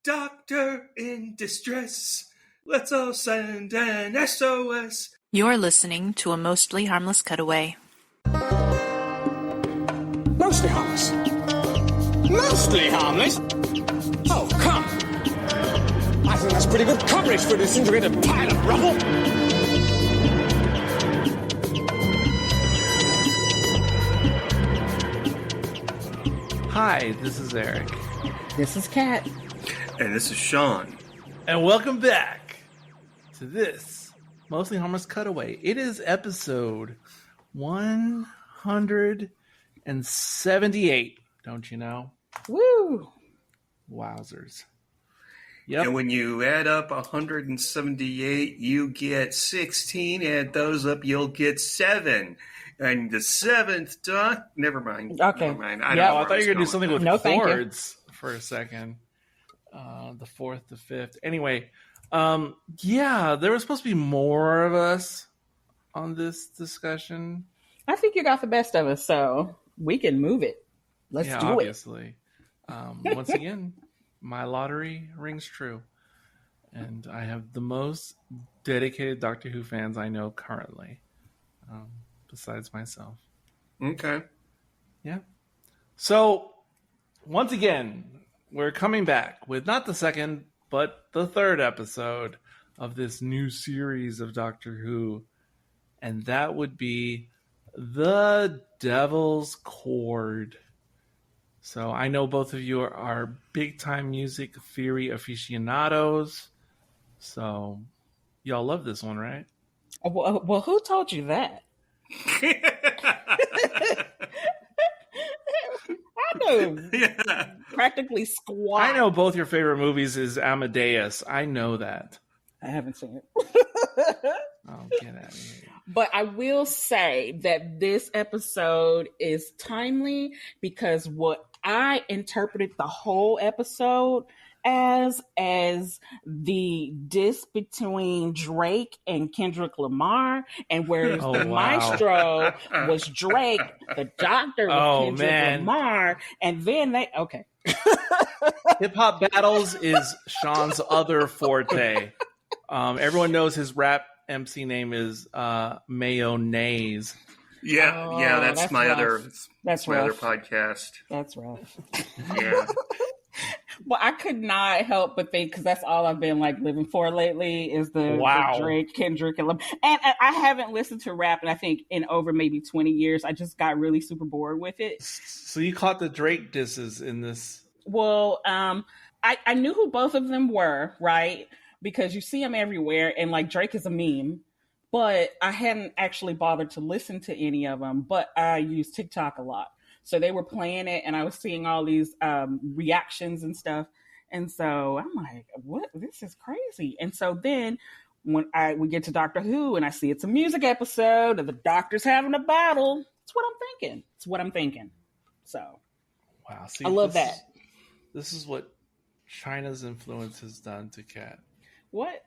doctor in distress. Let's all send an SOS. You're listening to a mostly harmless cutaway. Mostly harmless. Mostly harmless? Oh, come. I think that's pretty good coverage for this integrated pile of rubble. Hi, this is Eric. This is Kat. And this is Sean. And welcome back to this Mostly Harmless Cutaway. It is episode 178, don't you know? Woo! Wowzers. Yep. And when you add up 178, you get 16. Add those up, you'll get 7. And the 7th, never mind. Okay. Never mind. I thought you were going to do something with chords for a second. The 4th, the 5th. Anyway, there was supposed to be more of us on this discussion. I think you got the best of us, so we can move it. Let's do obviously. Once again, my lottery rings true. And I have the most dedicated Doctor Who fans I know currently, besides myself. Okay. Yeah. So, once again, we're coming back with not the second, but the third episode of this new series of Doctor Who. And that would be The Devils Chord. So I know both of you are big-time music theory aficionados. So y'all love this one, right? Well, who told you that? I know practically squat. I know both your favorite movies is Amadeus. I know that. I haven't seen it. Oh, get out of here. But I will say that this episode is timely because what I interpreted the whole episode as the diss between Drake and Kendrick Lamar, and whereas Maestro was Drake, the Doctor was Kendrick Lamar, and then Hip Hop Battles is Sean's other forte. Everyone knows his rap MC name is Mayonnaise. That's my rough. other. That's my rough. other podcast. That's rough. Yeah. Well, I could not help but think, because that's all I've been like living for lately is the Drake, Kendrick, and I haven't listened to rap, and I think in over maybe 20 years. I just got really super bored with it. So you caught the Drake disses in this? Well, I knew who both of them were, right? Because you see them everywhere, and like Drake is a meme, but I hadn't actually bothered to listen to any of them. But I use TikTok a lot. So they were playing it, and I was seeing all these reactions and stuff. And so I'm like, what? This is crazy. And so then when we get to Doctor Who, and I see it's a music episode, and the Doctor's having a battle, it's what I'm thinking. So wow, see, I love that. This is what China's influence has done to Kat. What?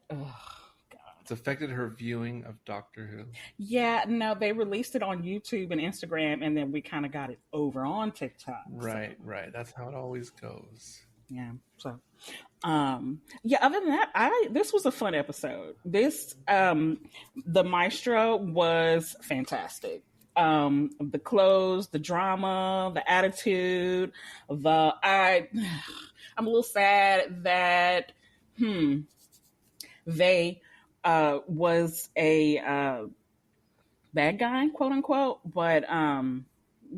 It's affected her viewing of Doctor Who. Yeah, no, they released it on YouTube and Instagram, and then we kind of got it over on TikTok. Right. That's how it always goes. Yeah. So, other than that, this was a fun episode. This, the Maestro was fantastic. The clothes, the drama, the attitude, I'm a little sad that, they was a bad guy, quote unquote, but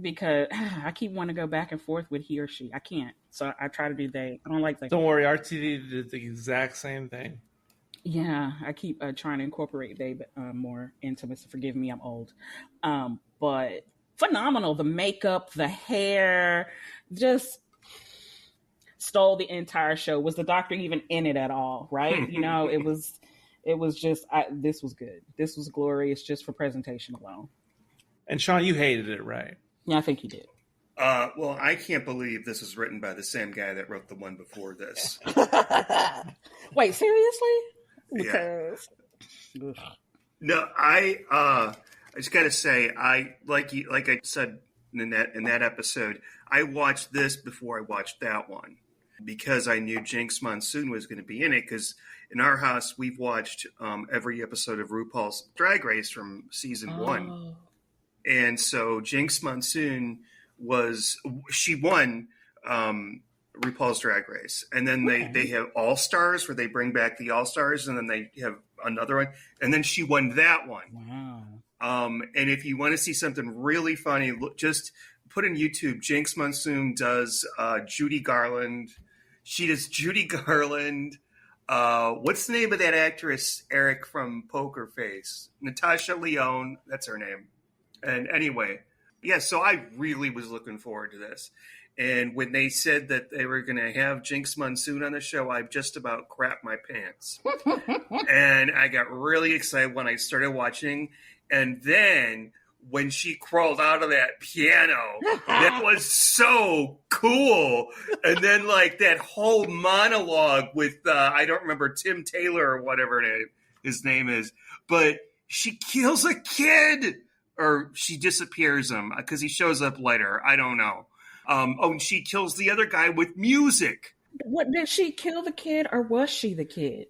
because I keep wanting to go back and forth with he or she. I can't. So I try to do they. I don't like they. Don't worry, RTD did the exact same thing. Yeah, I keep trying to incorporate they more intimacy. Forgive me, I'm old. But phenomenal. The makeup, the hair, just stole the entire show. Was the Doctor even in it at all? Right? It was just, this was good. This was glorious just for presentation alone. And Sean, you hated it, right? Yeah, I think you did. Well, I can't believe this was written by the same guy that wrote the one before this. Wait, seriously? Because... Yeah. No, I just got to say, I said in that episode, I watched this before I watched that one. because I knew Jinx Monsoon was going to be in it. Because in our house, we've watched every episode of RuPaul's Drag Race from season 1. And so Jinx Monsoon she won RuPaul's Drag Race. And then they have All-Stars where they bring back the All-Stars, and then they have another one. And then she won that one. Wow. And if you want to see something really funny, just put in YouTube, Jinx Monsoon does Judy Garland. She does Judy Garland. What's the name of that actress, Eric, from Poker Face? Natasha Lyonne. That's her name. And anyway, yeah, so I really was looking forward to this. And when they said that they were going to have Jinx Monsoon on the show, I just about crapped my pants. And I got really excited when I started watching. And then when she crawled out of that piano, that was so cool. And then like that whole monologue with, I don't remember, Tim Taylor or whatever his name is, but she kills a kid, or she disappears him because he shows up later. I don't know. And she kills the other guy with music. What, did she kill the kid, or was she the kid?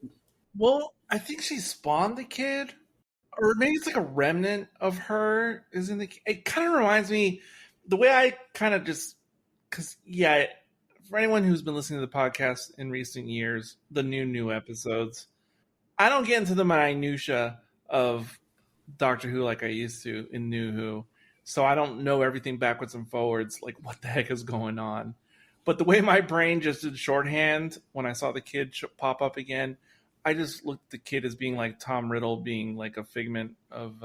Well, I think she spawned the kid. Or maybe it's like a remnant of her is in the. It kind of reminds me the way I kind of just, because for anyone who's been listening to the podcast in recent years, the new episodes, I don't get into the minutia of Doctor Who like I used to in New Who, so I don't know everything backwards and forwards, like what the heck is going on. But the way my brain just did shorthand when I saw the kid pop up again, I just looked at the kid as being like Tom Riddle being like a figment of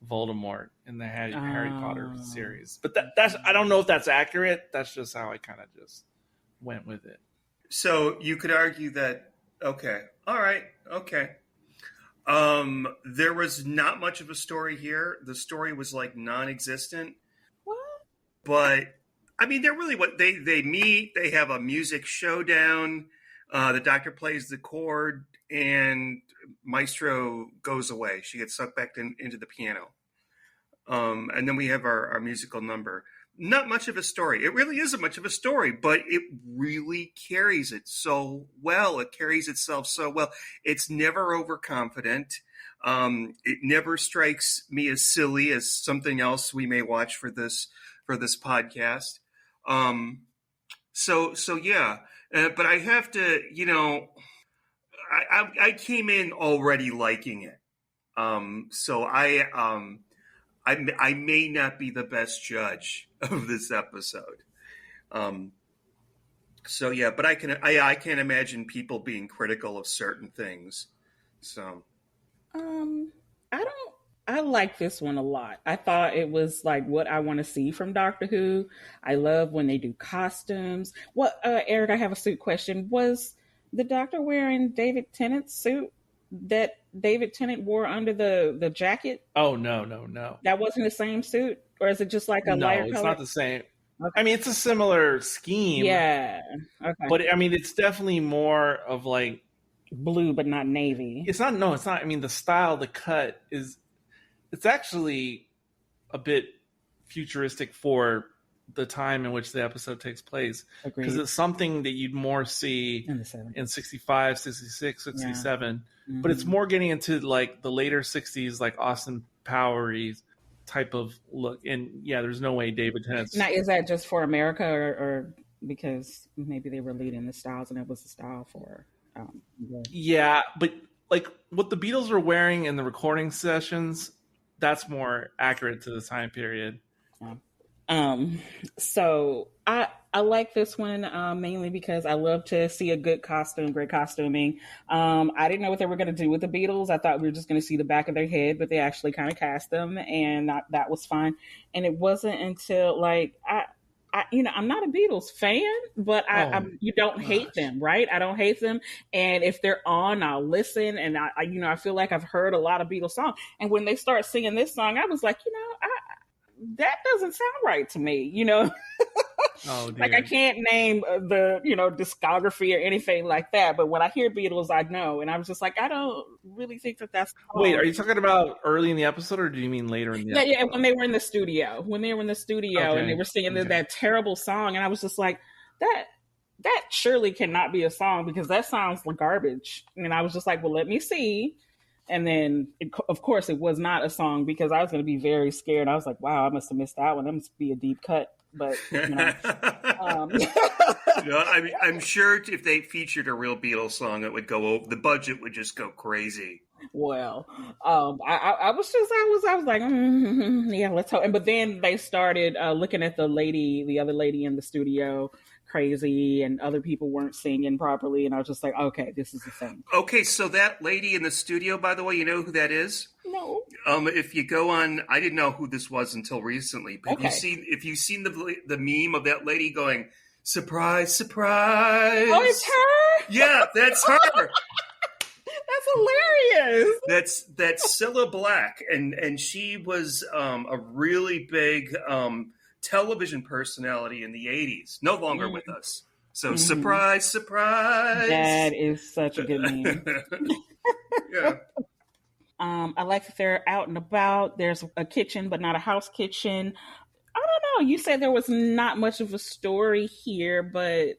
Voldemort in the Harry Potter series. But that's I don't know if that's accurate. That's just how I kind of just went with it. So you could argue that, okay, all right, okay. There was not much of a story here. The story was like non-existent. What? But I mean, they're really they meet. They have a music showdown. The doctor plays the chord, and Maestro goes away. She gets sucked back into the piano. And then we have our musical number. Not much of a story. It really isn't much of a story, but it really carries it so well. It carries itself so well. It's never overconfident. It never strikes me as silly as something else we may watch for this podcast. So yeah. But I have to, I came in already liking it. So I may not be the best judge of this episode. So yeah, but I can imagine people being critical of certain things. So, I like this one a lot. I thought it was like what I want to see from Doctor Who. I love when they do costumes. Eric, I have a suit question. Was the Doctor wearing David Tennant's suit that David Tennant wore under the jacket? Oh, no. That wasn't the same suit? Or is it just like a lighter color? No, it's not the same. Okay. I mean, it's a similar scheme. Yeah. Okay. But I mean, it's definitely more of like blue, but not navy. It's not. I mean, the style, the cut it's actually a bit futuristic for the time in which the episode takes place. Because it's something that you'd more see in 65, 66, 67. Yeah. Mm-hmm. But it's more getting into like the later 60s, like Austin Powery type of look. And yeah, there's no way David Tennant's... Now, is that just for America or because maybe they were leading the styles and it was the style for... Yeah, but like what the Beatles were wearing in the recording sessions, that's more accurate to the time period. So I like this one mainly because I love to see a good costume, great costuming. I didn't know what they were going to do with the Beatles. I thought we were just going to see the back of their head, but they actually kind of cast them, and that was fine. And it wasn't until like I'm not a Beatles fan, but you don't hate them, right? I don't hate them. And if they're on, I'll listen. And I feel like I've heard a lot of Beatles songs. And when they start singing this song, I was like, that doesn't sound right to me, Oh, like I can't name the, discography or anything like that. But when I hear Beatles, I know. And I was just like, I don't really think that's cool. Wait, are you talking about early in the episode or do you mean later in the episode? Yeah, when they were in the studio. Okay. And they were singing that terrible song. And I was just like, that surely cannot be a song because that sounds like garbage. And I was just like, well, let me see. And then, of course, it was not a song because I was going to be very scared. I was like, wow, I must have missed that one. That must be a deep cut. But, I'm sure if they featured a real Beatles song, it would go over. The budget would just go crazy. Well, I was like, yeah, let's hope. But then they started looking at the other lady in the studio, crazy, and other people weren't singing properly, and I was just like, okay, this is the thing. Okay, so that lady in the studio, by the way, you know who that is? No. If you go on, I didn't know who this was until recently. But if you've seen the meme of that lady going, surprise, surprise. Oh, it's her? Yeah, that's her. That's hilarious. That's Cilla Black, and she was a really big television personality in the 80s. No longer with us. So surprise, surprise. That is such a good meme. Yeah. I like that they're out and about. There's a kitchen, but not a house kitchen. I don't know. You said there was not much of a story here, but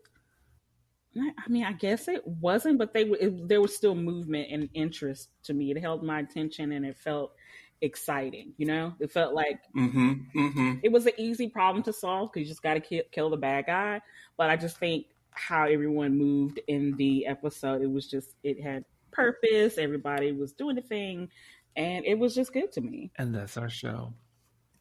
I mean, I guess it wasn't, but there was still movement and interest to me. It held my attention and it felt exciting. You know, it felt like it was an easy problem to solve because you just got to kill the bad guy. But I just think how everyone moved in the episode, it had purpose. Everybody was doing the thing, and it was just good to me. And that's our show.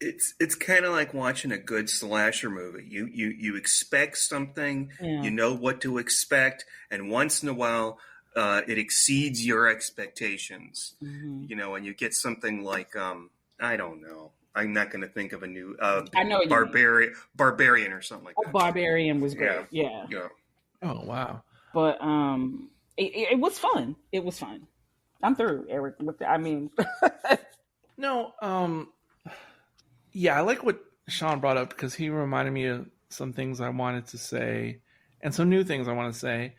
It's kind of like watching a good slasher movie. You expect something, you know what to expect, and once in a while, it exceeds your expectations. You know, and you get something like I don't know. I'm not going to think of a new I know Barbarian or something like that. Barbarian was great. Yeah. Oh wow! But it was fun. It was fun. I'm through, Eric. No. Yeah, I like what Sean brought up because he reminded me of some things I wanted to say and some new things I want to say.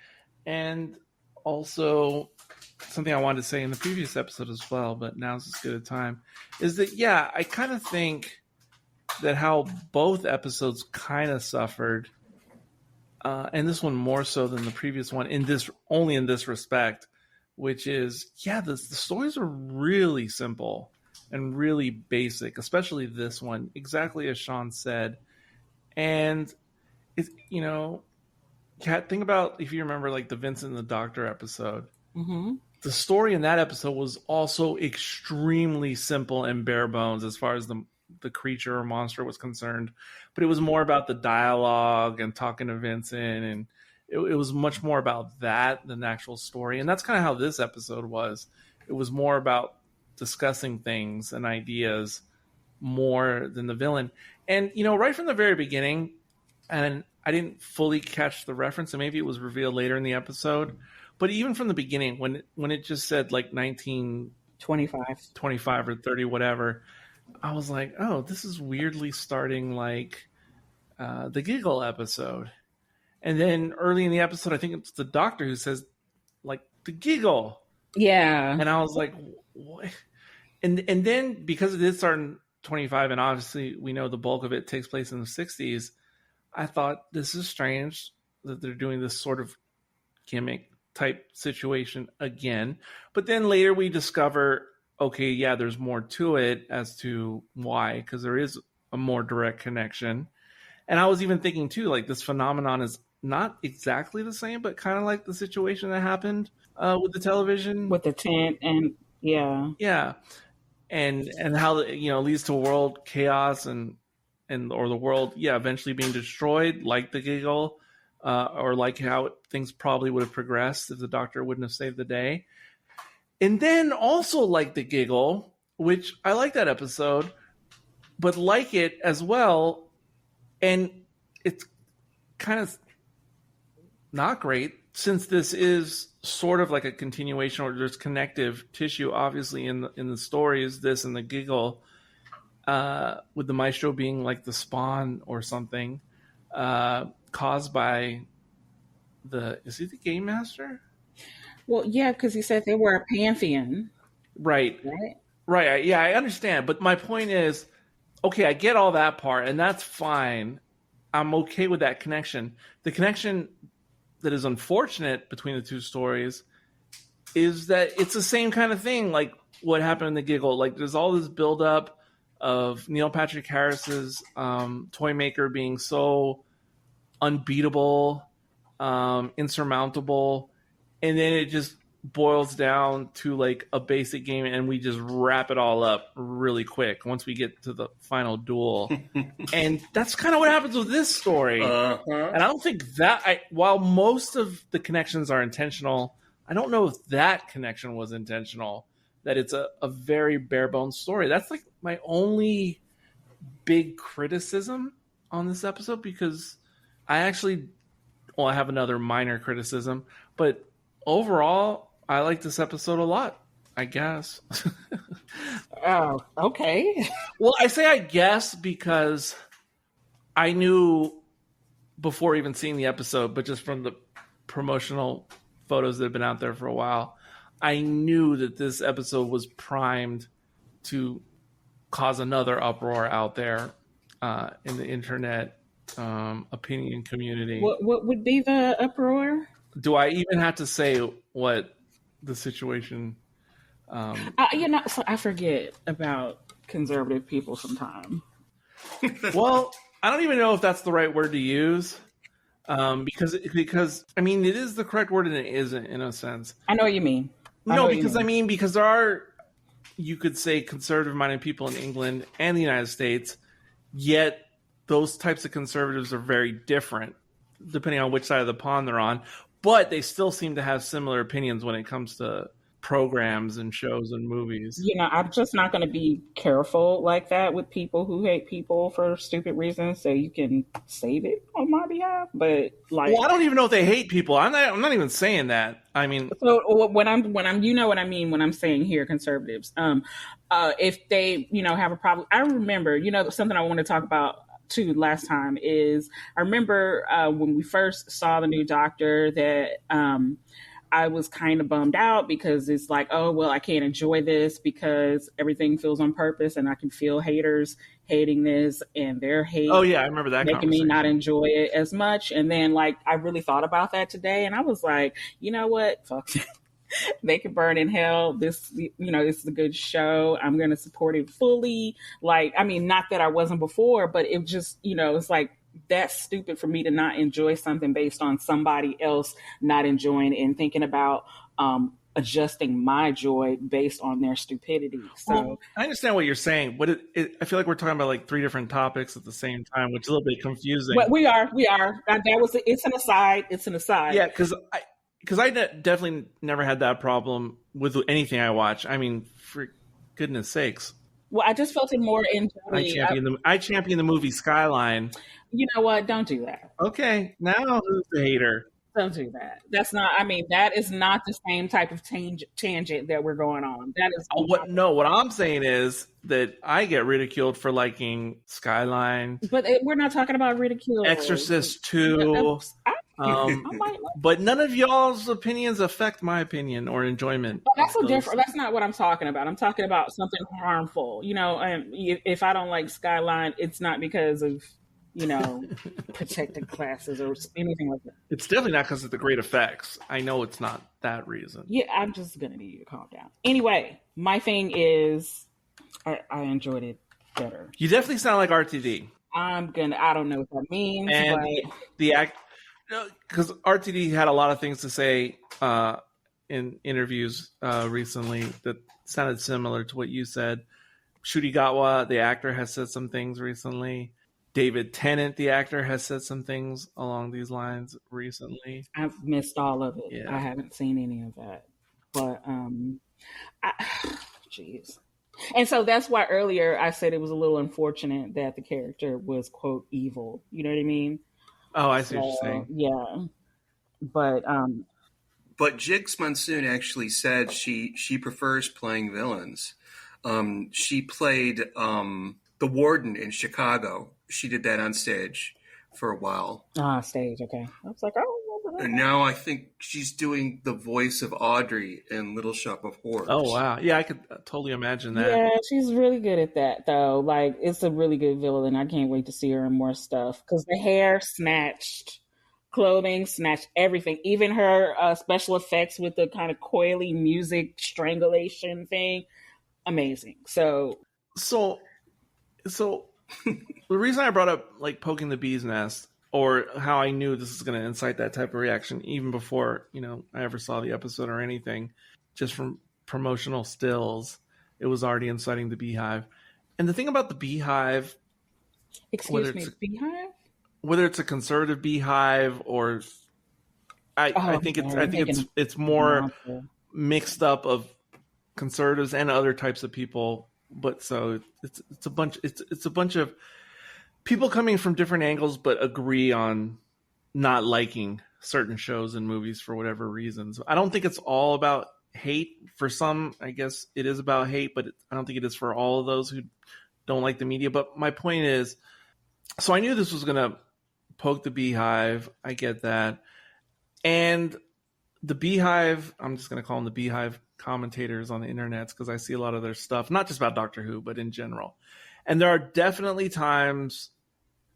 And also something I wanted to say in the previous episode as well, but now's as good a time, is that, yeah, I kind of think that how both episodes kind of suffered, and this one more so than the previous one, only in this respect, which is, yeah, the stories are really simple and really basic, especially this one, exactly as Sean said. And it's, you know, Kat, think about, if you remember, like the Vincent and the Doctor episode. The story in that episode was also extremely simple and bare bones as far as the creature or monster was concerned, but it was more about the dialogue and talking to Vincent, and it was much more about that than the actual story. And that's kind of how this episode was. It was more about discussing things and ideas more than the villain. And, you know, right from the very beginning, and I didn't fully catch the reference, and maybe it was revealed later in the episode, but even from the beginning, when it just said like 1925 or 30, whatever, I was like, oh, this is weirdly starting like the Giggle episode. And then early in the episode, I think it's the Doctor who says like the Giggle. Yeah. And I was like, what? And then because it did start in 25, and obviously we know the bulk of it takes place in the 60s, I thought this is strange that they're doing this sort of gimmick type situation again. But then later we discover, okay, yeah, there's more to it as to why, because there is a more direct connection. And I was even thinking too, like this phenomenon is not exactly the same, but kind of like the situation that happened with the television. With the tent and yeah. And how, you know, leads to world chaos or the world, eventually being destroyed, like the Giggle, or like how things probably would have progressed if the Doctor wouldn't have saved the day. And then also like the Giggle, which I like that episode, but like it as well, and it's kind of not great since this is sort of like a continuation, or there's connective tissue, obviously, in the stories, this and the Giggle, with the Maestro being like the spawn or something, caused by is he the Game Master? Well, yeah, because he said they were a pantheon. Right. Yeah, I understand. But my point is, okay, I get all that part, and that's fine. I'm okay with that connection. The connection that is unfortunate between the two stories is that it's the same kind of thing, like what happened in The Giggle. Like, there's all this buildup of Neil Patrick Harris's toy maker being so unbeatable, insurmountable, and then it just boils down to like a basic game, and we just wrap it all up really quick once we get to the final duel. And that's kind of what happens with this story. And I don't think that, while most of the connections are intentional, I don't know if that connection was intentional, that it's a very bare bones story. That's like my only big criticism on this episode, because I have another minor criticism, but overall, I like this episode a lot, I guess. Oh, okay. Well, I say I guess because I knew before even seeing the episode, but just from the promotional photos that have been out there for a while, I knew that this episode was primed to cause another uproar out there in the internet opinion community. What would be the uproar? Do I even have to say what the situation? So I forget about conservative people sometimes. Well, I don't even know if that's the right word to use, because I mean, it is the correct word and it isn't, in a sense. I know what you mean. Because there are, you could say, conservative-minded people in England and the United States, yet those types of conservatives are very different depending on which side of the pond they're on. But they still seem to have similar opinions when it comes to programs and shows and movies. I'm just not going to be careful like that with people who hate people for stupid reasons, so you can save it on my behalf. But I don't even know if they hate people. I'm not even saying that. I mean, so when I'm you know what I mean when I'm saying here conservatives. If they have a problem, I remember something I want to talk about too last time is I remember when we first saw the new Doctor that I was kind of bummed out because it's like, oh, well, I can't enjoy this because everything feels on purpose and I can feel haters hating this and their hate. Oh, yeah, I remember that making me not enjoy it as much. And then I really thought about that today and I was like, you know what? Fuck it. They can burn in hell. This is a good show. I'm going to support it fully. Not that I wasn't before, but it just, it's like, that's stupid for me to not enjoy something based on somebody else not enjoying it and thinking about adjusting my joy based on their stupidity. So I understand what you're saying, but I feel like we're talking about like three different topics at the same time, which is a little bit confusing. But we are. It's an aside. It's an aside. Yeah, because I definitely never had that problem with anything I watch. I mean, for goodness sakes. Well, I just felt it more in. I champion the movie Skyline. You know what? Don't do that. Okay, now who's the hater? Don't do that. That's not. That is not the same type of tangent that we're going on. That is what I'm saying is that I get ridiculed for liking Skyline. But we're not talking about ridicule. Exorcist 2. But none of y'all's opinions affect my opinion or enjoyment. Oh, that's different. That's not what I'm talking about. I'm talking about something harmful. If I don't like Skyline, it's not because of protected classes or anything like that. It's definitely not because of the great effects. I know it's not that reason. Yeah, I'm just gonna need you to calm down. Anyway, my thing is, I enjoyed it better. You definitely sound like RTD. I don't know what that means. And because RTD had a lot of things to say in interviews recently that sounded similar to what you said. Ncuti Gatwa, the actor, has said some things recently. David Tennant, the actor, has said some things along these lines recently. I've missed all of it. Yeah. I haven't seen any of that. But, jeez. And so that's why earlier I said it was a little unfortunate that the character was, quote, evil. You know what I mean? Oh, I see what you're saying. Yeah. But Jigs Monsoon actually said she prefers playing villains. She played the warden in Chicago. She did that on stage for a while. Stage, okay. I was like, oh. And now I think she's doing the voice of Audrey in Little Shop of Horrors. Oh, wow. Yeah, I could totally imagine that. Yeah, she's really good at that, though. It's a really good villain. I can't wait to see her in more stuff. Because the hair snatched clothing, snatched everything, even her special effects with the kind of coily music strangulation thing. Amazing. So the reason I brought up like poking the bee's nest, or how I knew this was going to incite that type of reaction even before, I ever saw the episode or anything, just from promotional stills, it was already inciting the beehive. And the thing about the beehive, beehive? Whether it's a conservative beehive or I think it's more mixed up of conservatives and other types of people. But so it's a bunch of people coming from different angles, but agree on not liking certain shows and movies for whatever reasons. I don't think it's all about hate. For some, I guess it is about hate, but I don't think it is for all of those who don't like the media. But my point is, so I knew this was going to poke the beehive. I get that. And the beehive, I'm just going to call them the beehive commentators on the internet because I see a lot of their stuff, not just about Doctor Who, but in general. And there are definitely times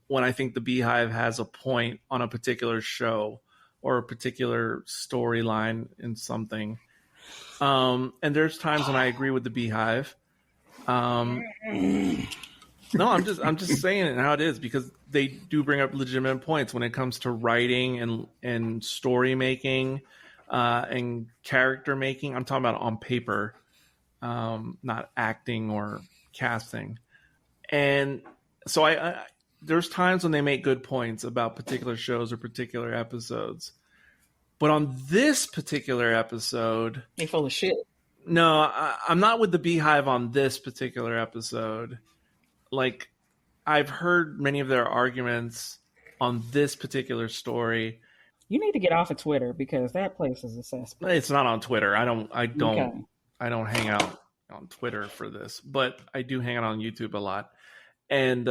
when I think the beehive has a point on a particular show or a particular storyline in something. And there's times when I agree with the beehive. No, I'm just saying it how it is, because they do bring up legitimate points when it comes to writing and story making and character making. I'm talking about on paper, not acting or casting. And so I there's times when they make good points about particular shows or particular episodes. But on this particular episode, they full of shit. No, I'm not with the beehive on this particular episode. Like, I've heard many of their arguments on this particular story. You need to get off of Twitter because that place is a cesspool. It's not on Twitter. I don't Okay. I don't hang out on Twitter for this, but I do hang out on YouTube a lot. And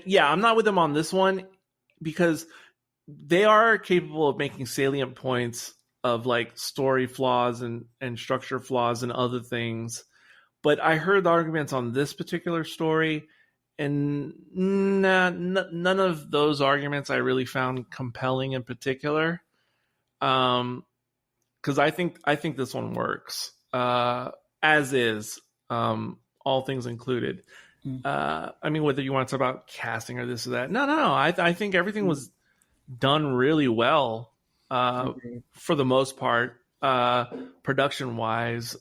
yeah, I'm not with them on this one because they are capable of making salient points of like story flaws and structure flaws and other things. But I heard the arguments on this particular story, and none of those arguments I really found compelling in particular. Because I think this one works as is, all things included. I mean, whether you want to talk about casting or this or that, no. I think everything was done really well for the most part, production wise.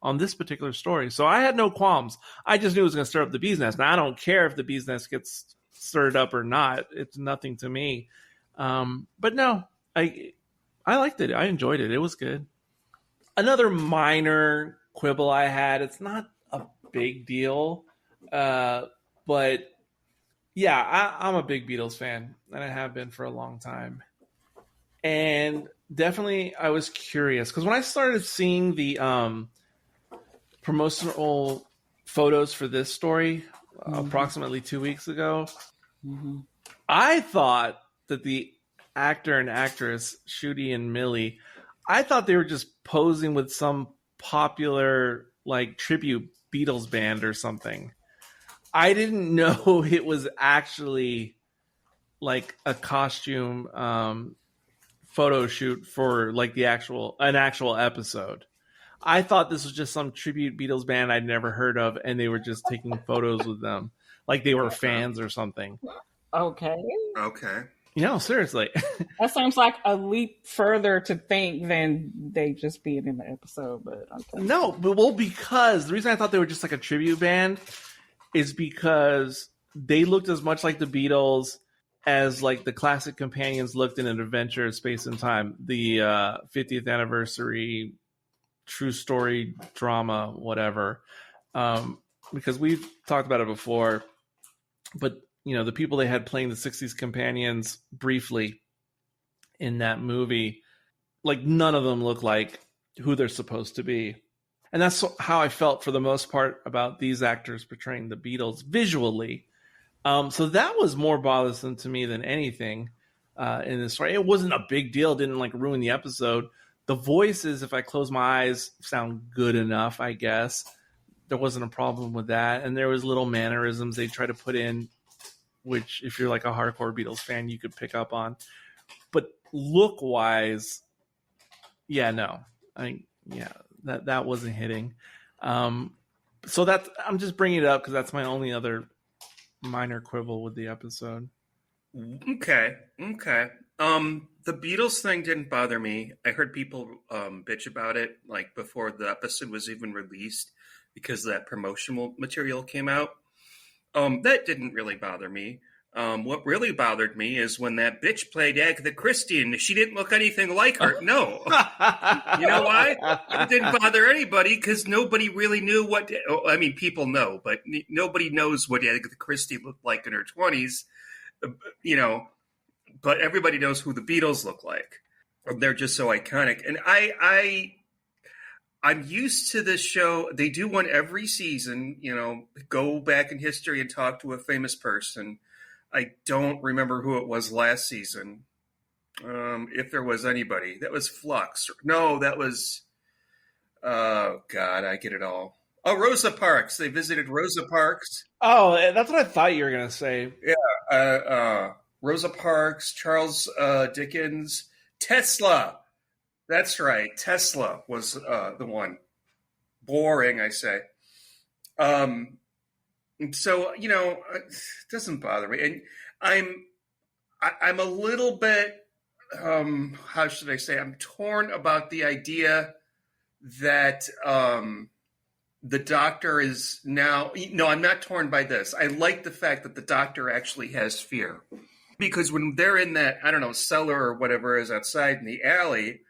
On this particular story. So I had no qualms. I just knew it was going to stir up the bee's nest. Now, I don't care if the bee's nest gets stirred up or not. It's nothing to me. But no, I liked it. I enjoyed it. It was good. Another minor quibble I had, it's not a big deal. But yeah, I'm a big Beatles fan, and I have been for a long time. And definitely I was curious because when I started seeing the promotional photos for this story approximately 2 weeks ago, I thought that the actor and actress Ncuti and Millie, I thought they were just posing with some popular like tribute Beatles band or something. I didn't know it was actually like a costume photo shoot for like an actual episode. I thought this was just some tribute Beatles band I'd never heard of, and they were just taking photos with them, like they were fans or something. Okay. Seriously. That seems like a leap further to think than they just being in the episode, but okay. No, because the reason I thought they were just like a tribute band is because they looked as much like the Beatles as like the classic companions looked in An Adventure in Space and Time, the 50th anniversary true story drama, whatever. Because we've talked about it before, but the people they had playing the 60s companions briefly in that movie, like none of them look like who they're supposed to be. And that's how I felt for the most part about these actors portraying the Beatles visually. So that was more bothersome to me than anything in this story. It wasn't a big deal. It didn't like ruin the episode. The voices, if I close my eyes, sound good enough, I guess. There wasn't a problem with that. And there was little mannerisms they try to put in which if you're like a hardcore Beatles fan, you could pick up on. But look wise, that wasn't hitting. So that's, I'm just bringing it up because that's my only other minor quibble with the episode. Okay. The Beatles thing didn't bother me. I heard people bitch about it like before the episode was even released because that promotional material came out. That didn't really bother me. What really bothered me is when that bitch played Agatha Christie and she didn't look anything like her. No. You know why? It didn't bother anybody because nobody really knew what... I mean, people know, but nobody knows what Agatha Christie looked like in her 20s. You know, but everybody knows who the Beatles look like. They're just so iconic. And I'm used to this show. They do one every season, you know, go back in history and talk to a famous person. I don't remember who it was last season. If there was anybody. That was Flux. No, that was... Oh, God, I get it all. Oh, Rosa Parks. They visited Rosa Parks. Oh, that's what I thought you were going to say. Yeah. Rosa Parks, Charles Dickens, Tesla. That's right. Tesla was the one. Boring, I say. So, you know, it doesn't bother me. And I'm a little bit, how should I say, I'm torn about the idea that the Doctor is now... No, I'm not torn by this. I like the fact that the Doctor actually has fear. Because when they're in that, I don't know, cellar or whatever is outside in the alley,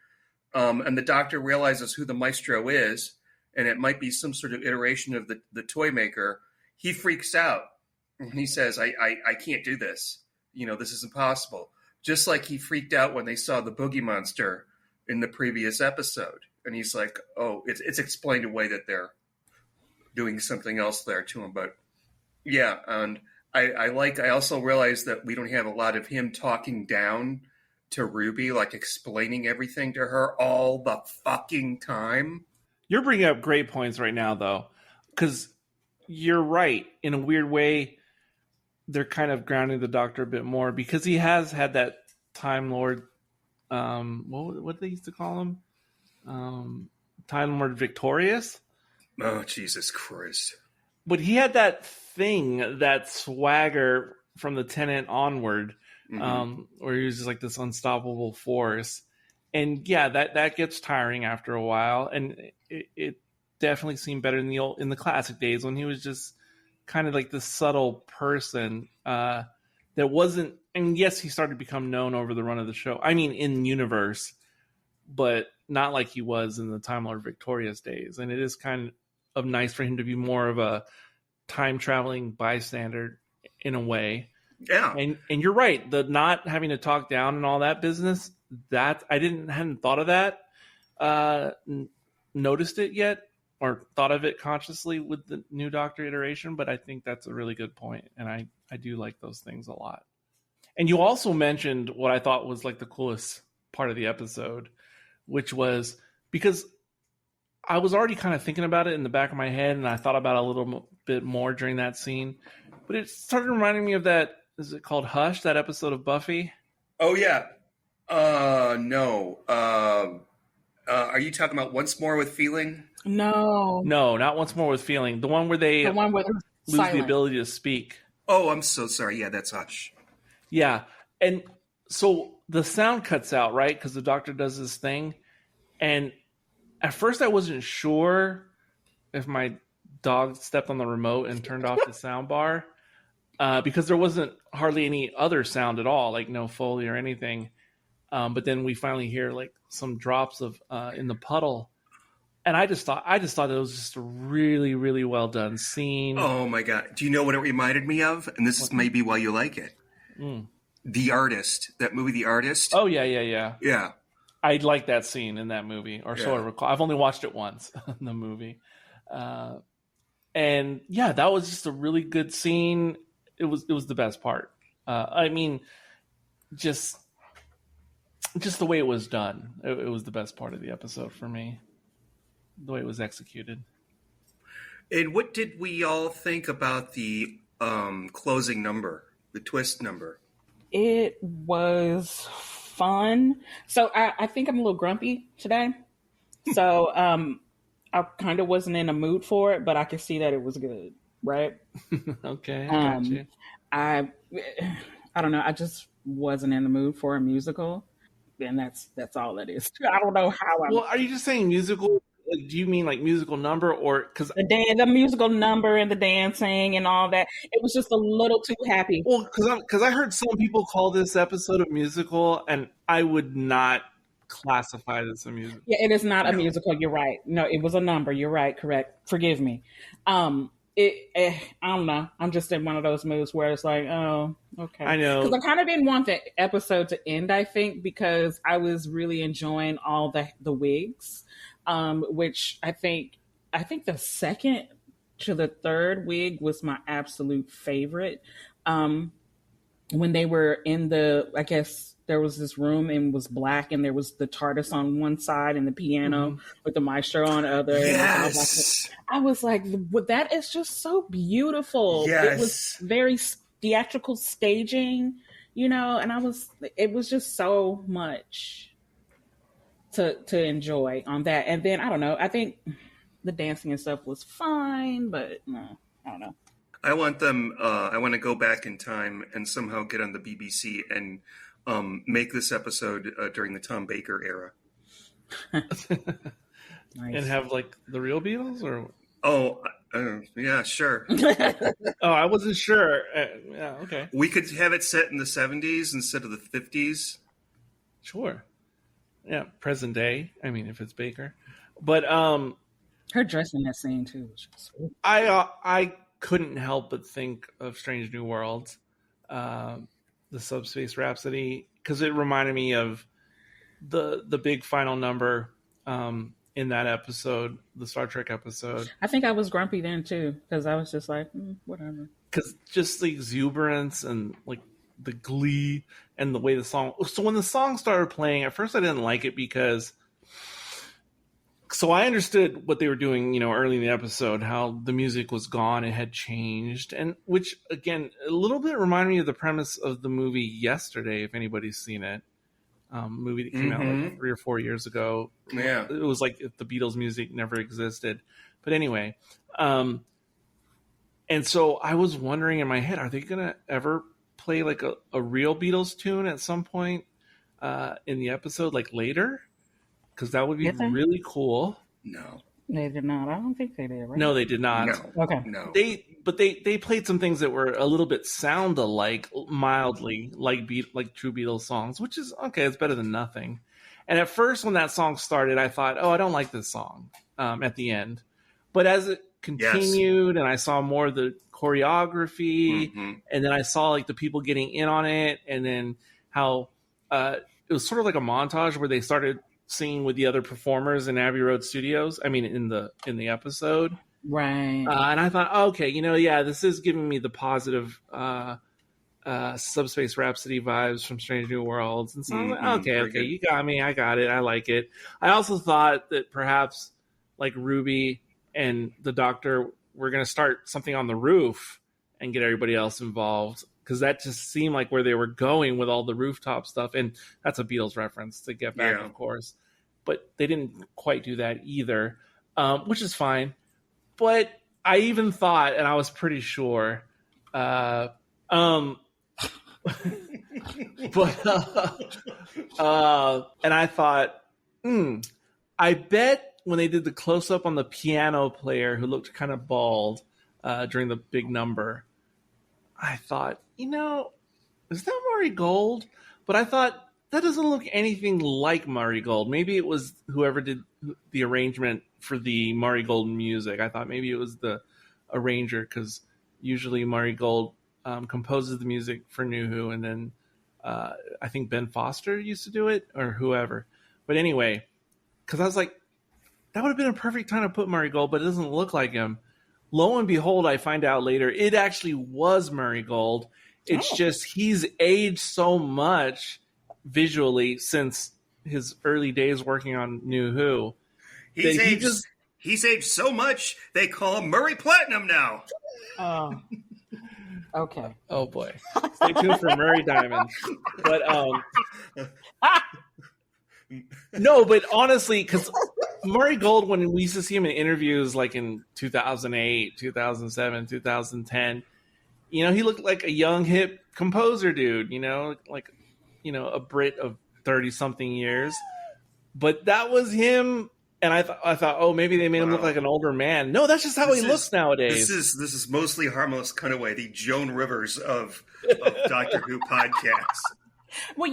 and the Doctor realizes who the Maestro is, and it might be some sort of iteration of the toy maker, he freaks out. And he says, I can't do this. You know, this is impossible. Just like he freaked out when they saw the Boogie Monster in the previous episode. And he's like, oh, it's explained away that they're doing something else there to him. But yeah, and I also realize that we don't have a lot of him talking down to Ruby, like explaining everything to her all the fucking time. You're bringing up great points right now, though, because you're right. In a weird way, they're kind of grounding the Doctor a bit more because he has had that Time Lord. What they used to call him? Time Lord Victorious. Oh, Jesus Christ. But he had that thing, that swagger from the Tenant onward, where he was just like this unstoppable force. And yeah, that gets tiring after a while. And it definitely seemed better in the classic days when he was just kind of like this subtle person that wasn't. And yes, he started to become known over the run of the show. I mean, in universe, but not like he was in the Time Lord Victorious days. And it is kind of nice for him to be more of a time traveling bystander in a way. Yeah. And you're right. The not having to talk down and all that business, that hadn't thought of that, noticed it yet, or thought of it consciously with the new Doctor iteration. But I think that's a really good point. And I do like those things a lot. And you also mentioned what I thought was like the coolest part of the episode, which was because I was already kind of thinking about it in the back of my head, and I thought about it a little bit more during that scene. But it started reminding me of that, is it called Hush, that episode of Buffy? Oh, yeah. No. Are you talking about Once More with Feeling? No. No, not Once More with Feeling. The one where they lose the ability to speak. Oh, I'm so sorry. Yeah, that's Hush. Yeah. And so the sound cuts out, right? Because the Doctor does this thing. And at first I wasn't sure if my dog stepped on the remote and turned off the sound bar because there wasn't hardly any other sound at all, like no Foley or anything. But then we finally hear like some drops of in the puddle. And I just thought it was just a really, really well done scene. Oh my God. Do you know what it reminded me of? And this is maybe why you like it. The Artist, that movie, The Artist. Oh, yeah. Yeah. I like that scene in that movie, or so I recall. I've only watched it once, the movie. And yeah, that was just a really good scene. It was the best part. I mean, just the way it was done. It was the best part of the episode for me. The way it was executed. And what did we all think about the closing number? the twist number? It was fun. So I think I'm a little grumpy today. So I kind of wasn't in a mood for it, but I could see that it was good, right? Okay, I got you. I don't know. I just wasn't in the mood for a musical, and that's all that is. I don't know how. Well, are you just saying musical? Like, do you mean like musical number, or because the musical number and the dancing and all that? It was just a little too happy. Well, because I heard some people call this episode a musical, and I would not classify this a musical. Yeah, it is not a musical. You're right. No, it was a number. You're right. Correct. Forgive me. I don't know. I'm just in one of those moods where it's like, oh, okay. I know. Because I kind of didn't want the episode to end, I think, because I was really enjoying all the wigs, which I think the second to the third wig was my absolute favorite. When they were in I guess there was this room and it was black and there was the TARDIS on one side and the piano with the maestro on the other. Yes. I was like, that is just so beautiful. Yes. It was very theatrical staging, and it was just so much to enjoy on that. And then, I don't know, I think the dancing and stuff was fine, but no, I don't know. I want to go back in time and somehow get on the BBC and make this episode during the Tom Baker era. Nice. And have like the real Beatles, or yeah, sure. I wasn't sure. Yeah, okay, We could have it set in the 70s instead of the 50s. sure. Yeah, present day. I mean, if it's Baker, but Her dress in that scene too was just I couldn't help but think of Strange New Worlds, the Subspace Rhapsody, because it reminded me of the big final number in that episode, the Star Trek episode. I think I was grumpy then too, because I was just like, whatever. Because just the exuberance and like the glee and the way the song. So when the song started playing, at first I didn't like it because. So I understood what they were doing, early in the episode, how the music was gone, it had changed, and which again a little bit reminded me of the premise of the movie Yesterday, if anybody's seen it. Movie that came out like 3 or 4 years ago. Yeah, it was like if the Beatles music never existed. But anyway, and so I was wondering in my head, are they gonna ever play like a real Beatles tune at some point in the episode, like later? Because that would be really cool. No, they did not. I don't think they did. Right? No, they did not. No. Okay. No. They played some things that were a little bit sound alike, mildly like true Beatles songs, which is okay. It's better than nothing. And at first, when that song started, I thought, "Oh, I don't like this song." At the end, but as it continued, and I saw more of the choreography, and then I saw like the people getting in on it, and then how it was sort of like a montage where they started singing with the other performers in Abbey Road Studios. I mean, in the episode, right? And I thought, okay, this is giving me the positive Subspace Rhapsody vibes from Strange New Worlds, and so I was like, okay, you got me, I got it, I like it. I also thought that perhaps like Ruby and the Doctor were going to start something on the roof and get everybody else involved, because that just seemed like where they were going with all the rooftop stuff. And that's a Beatles reference to get back, of course. But they didn't quite do that either, which is fine. But I even thought, and I was pretty sure, and I thought, I bet when they did the close-up on the piano player who looked kind of bald during the big number, I thought, is that Murray Gold? But I thought, that doesn't look anything like Murray Gold. Maybe it was whoever did the arrangement for the Murray Gold music. I thought maybe it was the arranger, because usually Murray Gold composes the music for New Who, and then I think Ben Foster used to do it, or whoever. But anyway, because I was like, that would have been a perfect time to put Murray Gold, but it doesn't look like him. Lo and behold, I find out later, it actually was Murray Gold. It's just he's aged so much visually since his early days working on New Who. He's aged so much, they call him Murray Platinum now. Okay. Oh boy. Stay tuned for Murray Diamond. But no, but honestly, because Murray Gold, when we used to see him in interviews like in 2008, 2007, 2010, he looked like a young hip composer dude, like a Brit of 30-something years. But that was him. And I thought, oh, maybe they made him look like an older man. No, that's just how he looks nowadays. This is mostly Harmless Cutaway, the Joan Rivers of Doctor Who podcasts. Well,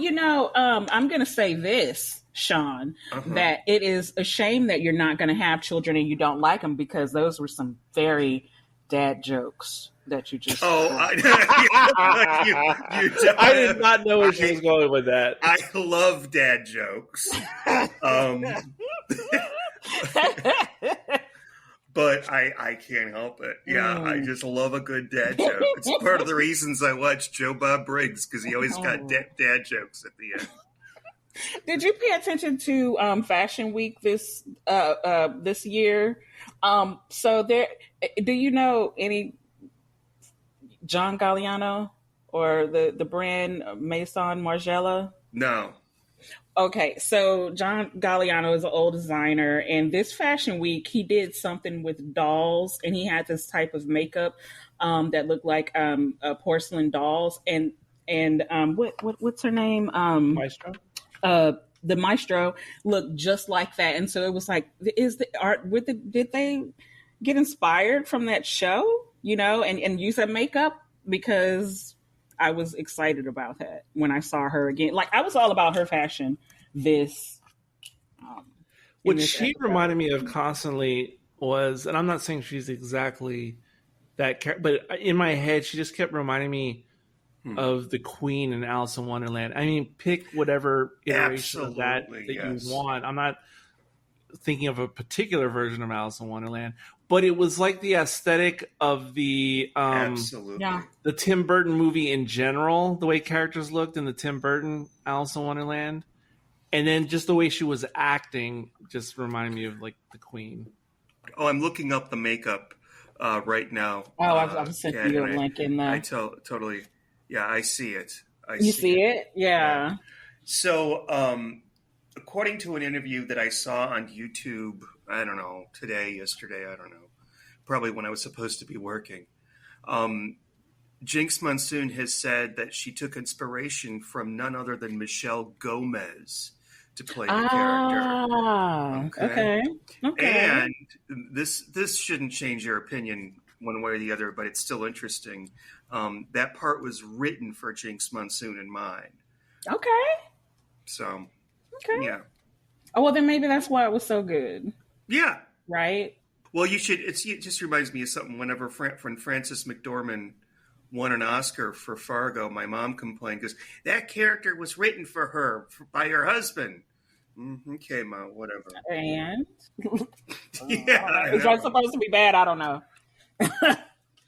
I'm going to say this, Sean, that it is a shame that you're not going to have children and you don't like them, because those were some very dad jokes that you just. Oh, I did not know where she was going with that. I love dad jokes. But I can't help it. Yeah, I just love a good dad joke. It's part of the reasons I watch Joe Bob Briggs, because he always got dad jokes at the end. Did you pay attention to Fashion Week this year? So there, do you know any John Galliano or the brand Maison Margiela? No. Okay, so John Galliano is an old designer, and this Fashion Week, he did something with dolls, and he had this type of makeup that looked like porcelain dolls, and what's her name? Maestro. The Maestro looked just like that, and so it was like, did they get inspired from that show? And use that makeup? Because I was excited about that when I saw her again. Like, I was all about her fashion. What she reminded me of constantly was, and I'm not saying she's exactly that, but in my head, she just kept reminding me of the Queen in Alice in Wonderland. I mean, pick whatever iteration of that you want. I'm not thinking of a particular version of Alice in Wonderland, but it was like the aesthetic of the the Tim Burton movie in general, the way characters looked in the Tim Burton Alice in Wonderland, and then just the way she was acting just reminded me of like the Queen. Oh, I'm looking up the makeup right now. Oh, I've sent you a link in there. I totally, yeah, I see it. You see it? Yeah. So, according to an interview that I saw on YouTube, I don't know, yesterday, I don't know, probably when I was supposed to be working, Jinx Monsoon has said that she took inspiration from none other than Michelle Gomez to play the character. Okay. And this shouldn't change your opinion one way or the other, but it's still interesting. That part was written for Jinx Monsoon in mind. Okay. So, yeah. Oh, well, then maybe that's why it was so good. Yeah. Right? Well, you should. It just reminds me of something. Whenever when Frances McDormand won an Oscar for Fargo, my mom complained because that character was written for her by her husband. Okay, Mom, whatever. And yeah, is that supposed to be bad? I don't know.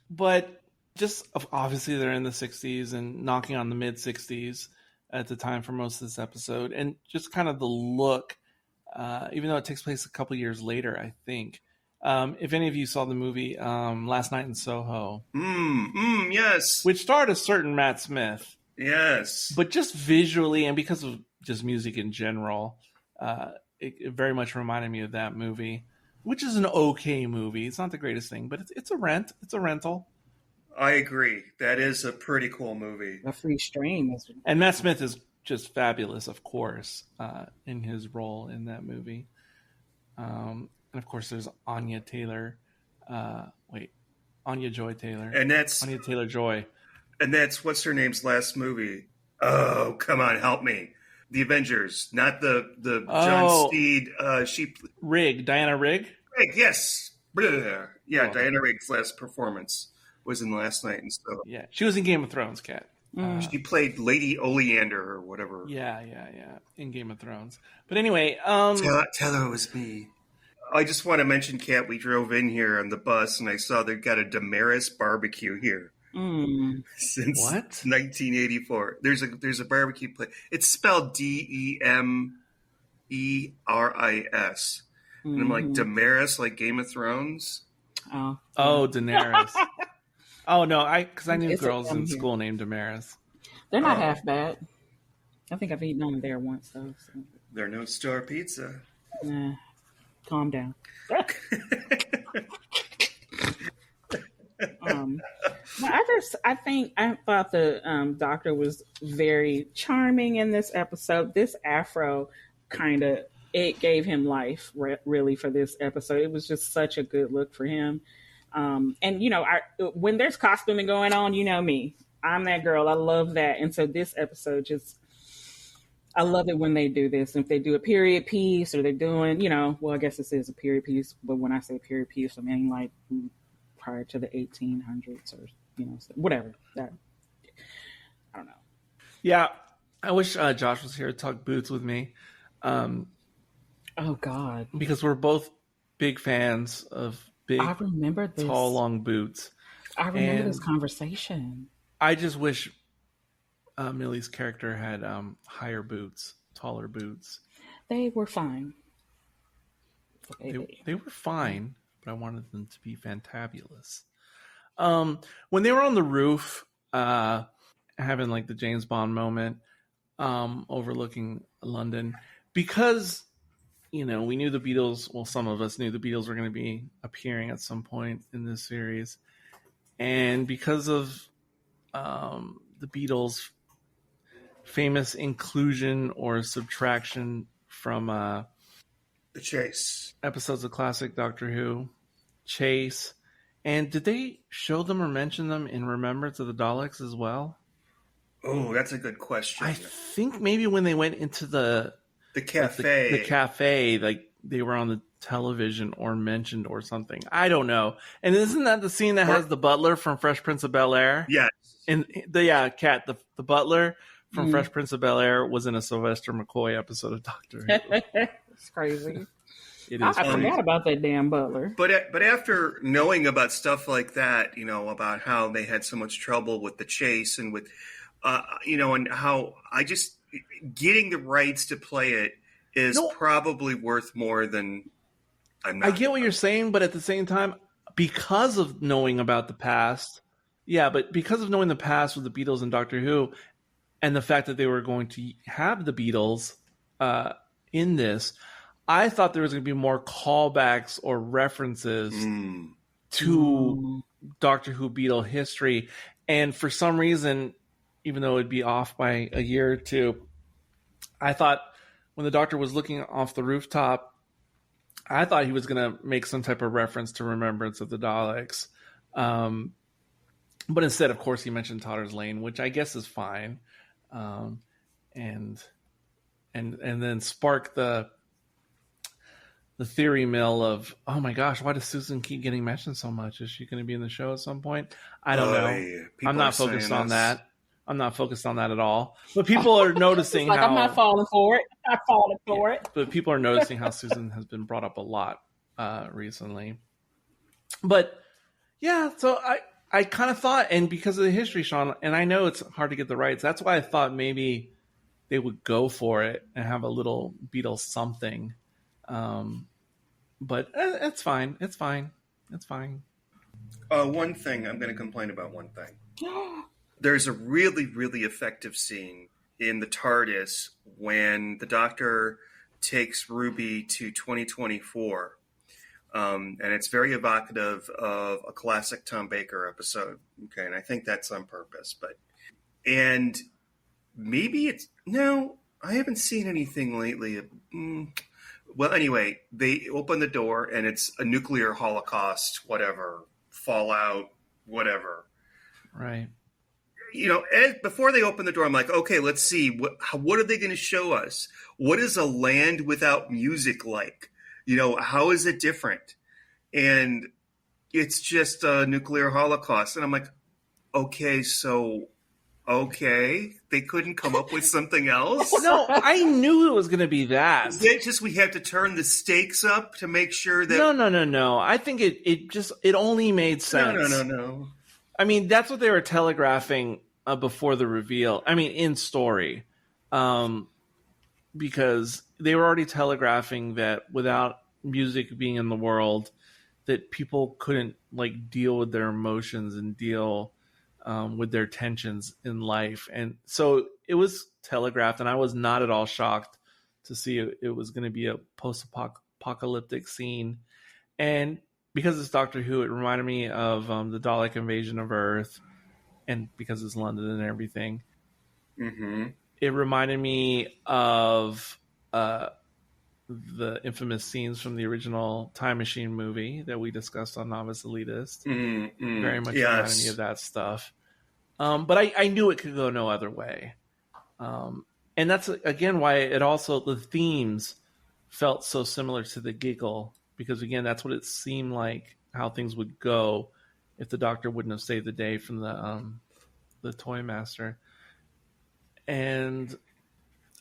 But just obviously they're in the 60s and knocking on the mid 60s at the time for most of this episode, and just kind of the look, even though it takes place a couple years later, I think. If any of you saw the movie Last Night in Soho, yes, which starred a certain Matt Smith, yes, but just visually and because of just music in general, it very much reminded me of that movie, which is an okay movie. It's not the greatest thing, but it's a rental. I agree. That is a pretty cool movie. A free stream. And Matt Smith is just fabulous, of course, in his role in that movie. And of course, there's Anya Joy Taylor. And that's Anya Taylor-Joy. And that's what's her name's last movie. Oh, come on, help me. The Avengers, not the John Steed. Diana Rigg? Rigg, yes. Yeah, Oh. Diana Rigg's last performance was in Last Night in Soho. Yeah, she was in Game of Thrones, Kat. She played Lady Oleander or whatever. Yeah, in Game of Thrones. But anyway, tell her it was me. I just want to mention, Kat, we drove in here on the bus and I saw they've got a Damaris barbecue here. Since 1984. There's a barbecue place. It's spelled Demeris. And I'm like, Damaris, like Game of Thrones? Oh, Daenerys. Oh no, because I knew It's a girls M in here. school named Damaris. They're not half bad. I think I've eaten on there once though. So. They're no star pizza. Nah, calm down. But I thought the doctor was very charming in this episode. This afro it gave him life really for this episode. It was just such a good look for him. And when there's costuming going on, you know me, I'm that girl. I love that. And so this episode I love it when they do this. If they do a period piece or they're doing, well, I guess this is a period piece, but when I say period piece, I mean like prior to the 1800s or, whatever. That, I don't know. Yeah, I wish Josh was here to talk boots with me. Oh, God. Because we're both big fans of big, I remember this. tall, long boots. I remember this conversation. I just wish Millie's character had higher boots, taller boots. They were fine. They were fine, but I wanted them to be fantabulous. When they were on the roof, having like the James Bond moment, overlooking London, because we knew the Beatles. Well, some of us knew the Beatles were going to be appearing at some point in this series, and because of the Beatles' famous inclusion or subtraction from The Chase episodes of classic Doctor Who, Chase. And did they show them or mention them in Remembrance of the Daleks as well? Oh, that's a good question. I think maybe when they went into the cafe. The cafe, like they were on the television or mentioned or something. I don't know. And isn't that the scene that has the butler from Fresh Prince of Bel-Air? Yes. And Kat, the butler from Fresh Prince of Bel-Air was in a Sylvester McCoy episode of Doctor Who. It's crazy. It is. I forgot about that damn butler. But after knowing about stuff like that, about how they had so much trouble with the Chase and with, and how getting the rights to play it is probably worth more than I get what you're saying, but at the same time, because of knowing about the past, because of knowing the past with the Beatles and Doctor Who, and the fact that they were going to have the Beatles in this, I thought there was going to be more callbacks or references to Doctor Who Beatle history. And for some reason, even though it'd be off by a year or two, I thought when the Doctor was looking off the rooftop, I thought he was going to make some type of reference to Remembrance of the Daleks. But instead, of course, he mentioned Totter's Lane, which I guess is fine. And then spark the theory mill of, oh my gosh, why does Susan keep getting mentioned so much? Is she going to be in the show at some point? I don't know. I'm not focused on that. I'm not focused on that at all. But people are noticing how I'm not falling for it. I'm not falling for it. But people are noticing how Susan has been brought up a lot recently. But yeah, so I kind of thought, and because of the history, Sean, and I know it's hard to get the rights, that's why I thought maybe they would go for it and have a little Beatles something. But it's fine. It's fine. It's fine. One thing, I'm going to complain about one thing. There's a really, really effective scene in the TARDIS when the Doctor takes Ruby to 2024. And it's very evocative of a classic Tom Baker episode. Okay, and I think that's on purpose. And maybe I haven't seen anything lately. Well, anyway, they open the door and it's a nuclear holocaust, whatever, fallout, whatever. Right. Before they open the door, I'm like, okay, let's see. What are they going to show us? What is a land without music like? How is it different? And it's just a nuclear holocaust. And I'm like, okay, they couldn't come up with something else? No, I knew it was going to be that. Is it just we have to turn the stakes up to make sure that... No. I think it only made sense. No. I mean, that's what they were telegraphing before the reveal. I mean, in story. Because they were already telegraphing that without music being in the world, that people couldn't like deal with their emotions and deal with their tensions in life. And so it was telegraphed, and I was not at all shocked to see it was going to be a post-apocalyptic scene. And because it's Doctor Who, it reminded me of the Dalek invasion of Earth, and because it's London and everything, it reminded me of the infamous scenes from the original Time Machine movie that we discussed on Novice Elitists. Very much reminded me of that stuff. But I knew it could go no other way. And that's, again, why it also, the themes felt so similar to the Giggle, because, again, that's what it seemed like how things would go if the Doctor wouldn't have saved the day from the Toy Master. And,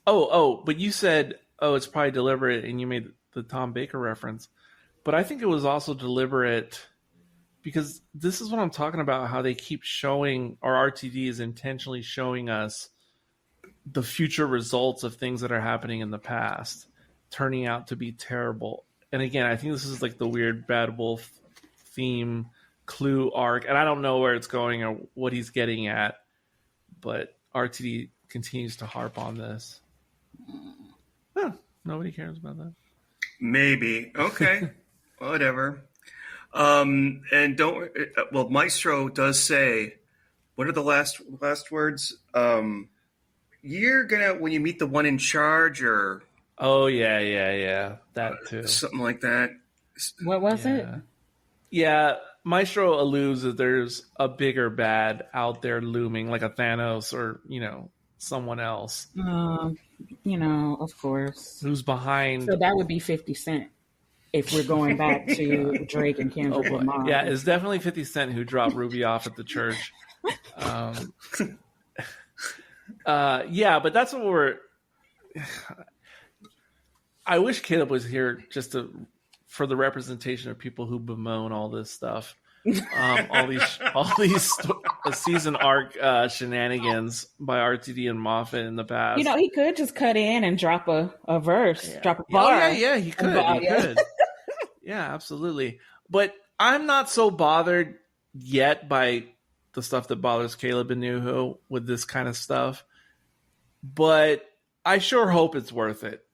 but you said, it's probably deliberate, and you made the Tom Baker reference. But I think it was also deliberate because this is what I'm talking about, how they keep showing, or RTD is intentionally showing us the future results of things that are happening in the past, turning out to be terrible. And again, I think this is like the weird Bad Wolf theme clue arc, and I don't know where it's going or what he's getting at, but RTD continues to harp on this. Nobody cares about that. Maybe. Okay. Whatever. And Maestro does say, what are the last words? You're gonna, when you meet the one in charge, or that too, something like that. What was it? Yeah, Maestro alludes that there's a bigger bad out there looming, like a Thanos or someone else. Of course. Who's behind? So that would be 50 Cent. If we're going back to Drake and Kendrick Lamar. Yeah, it's definitely 50 Cent who dropped Ruby off at the church. But that's what we're... I wish Caleb was here just for the representation of people who bemoan all this stuff. All these season arc shenanigans by RTD and Moffat in the past. He could just cut in and drop a verse, drop a bar. He could. Yeah, absolutely. But I'm not so bothered yet by the stuff that bothers Caleb and New Who with this kind of stuff. But I sure hope it's worth it.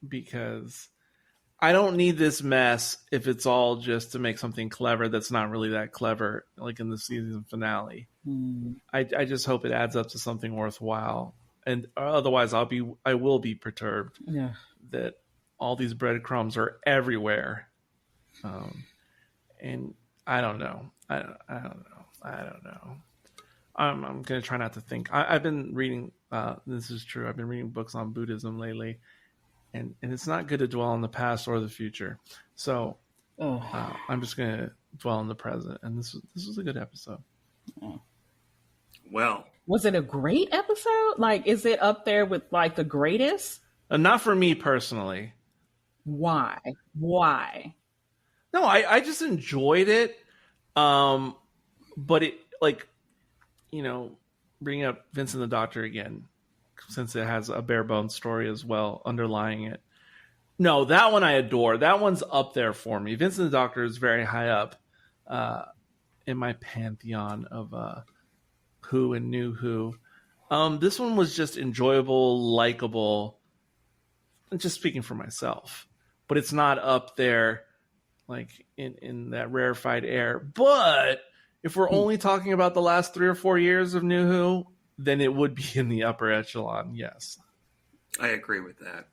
Because I don't need this mess if it's all just to make something clever that's not really that clever, like in the season finale. I just hope it adds up to something worthwhile. And otherwise I will be perturbed that all these breadcrumbs are everywhere. And I don't know. I don't know. I'm going to try not to think. I've been reading, this is true. I've been reading books on Buddhism lately, and it's not good to dwell on the past or the future. So I'm just going to dwell on the present. And this was a good episode. Well, was it a great episode? Like, is it up there with like the greatest? Not for me personally. Why? No, I just enjoyed it. But it, like, bringing up Vincent the Doctor again, since it has a bare bones story as well underlying it. No, that one I adore. That one's up there for me. Vincent the Doctor is very high up in my pantheon of Who and New Who. This one was just enjoyable, likable, and just speaking for myself. But it's not up there like in that rarefied air. But if we're only talking about the last 3 or 4 years of New Who, then it would be in the upper echelon, yes. I agree with that.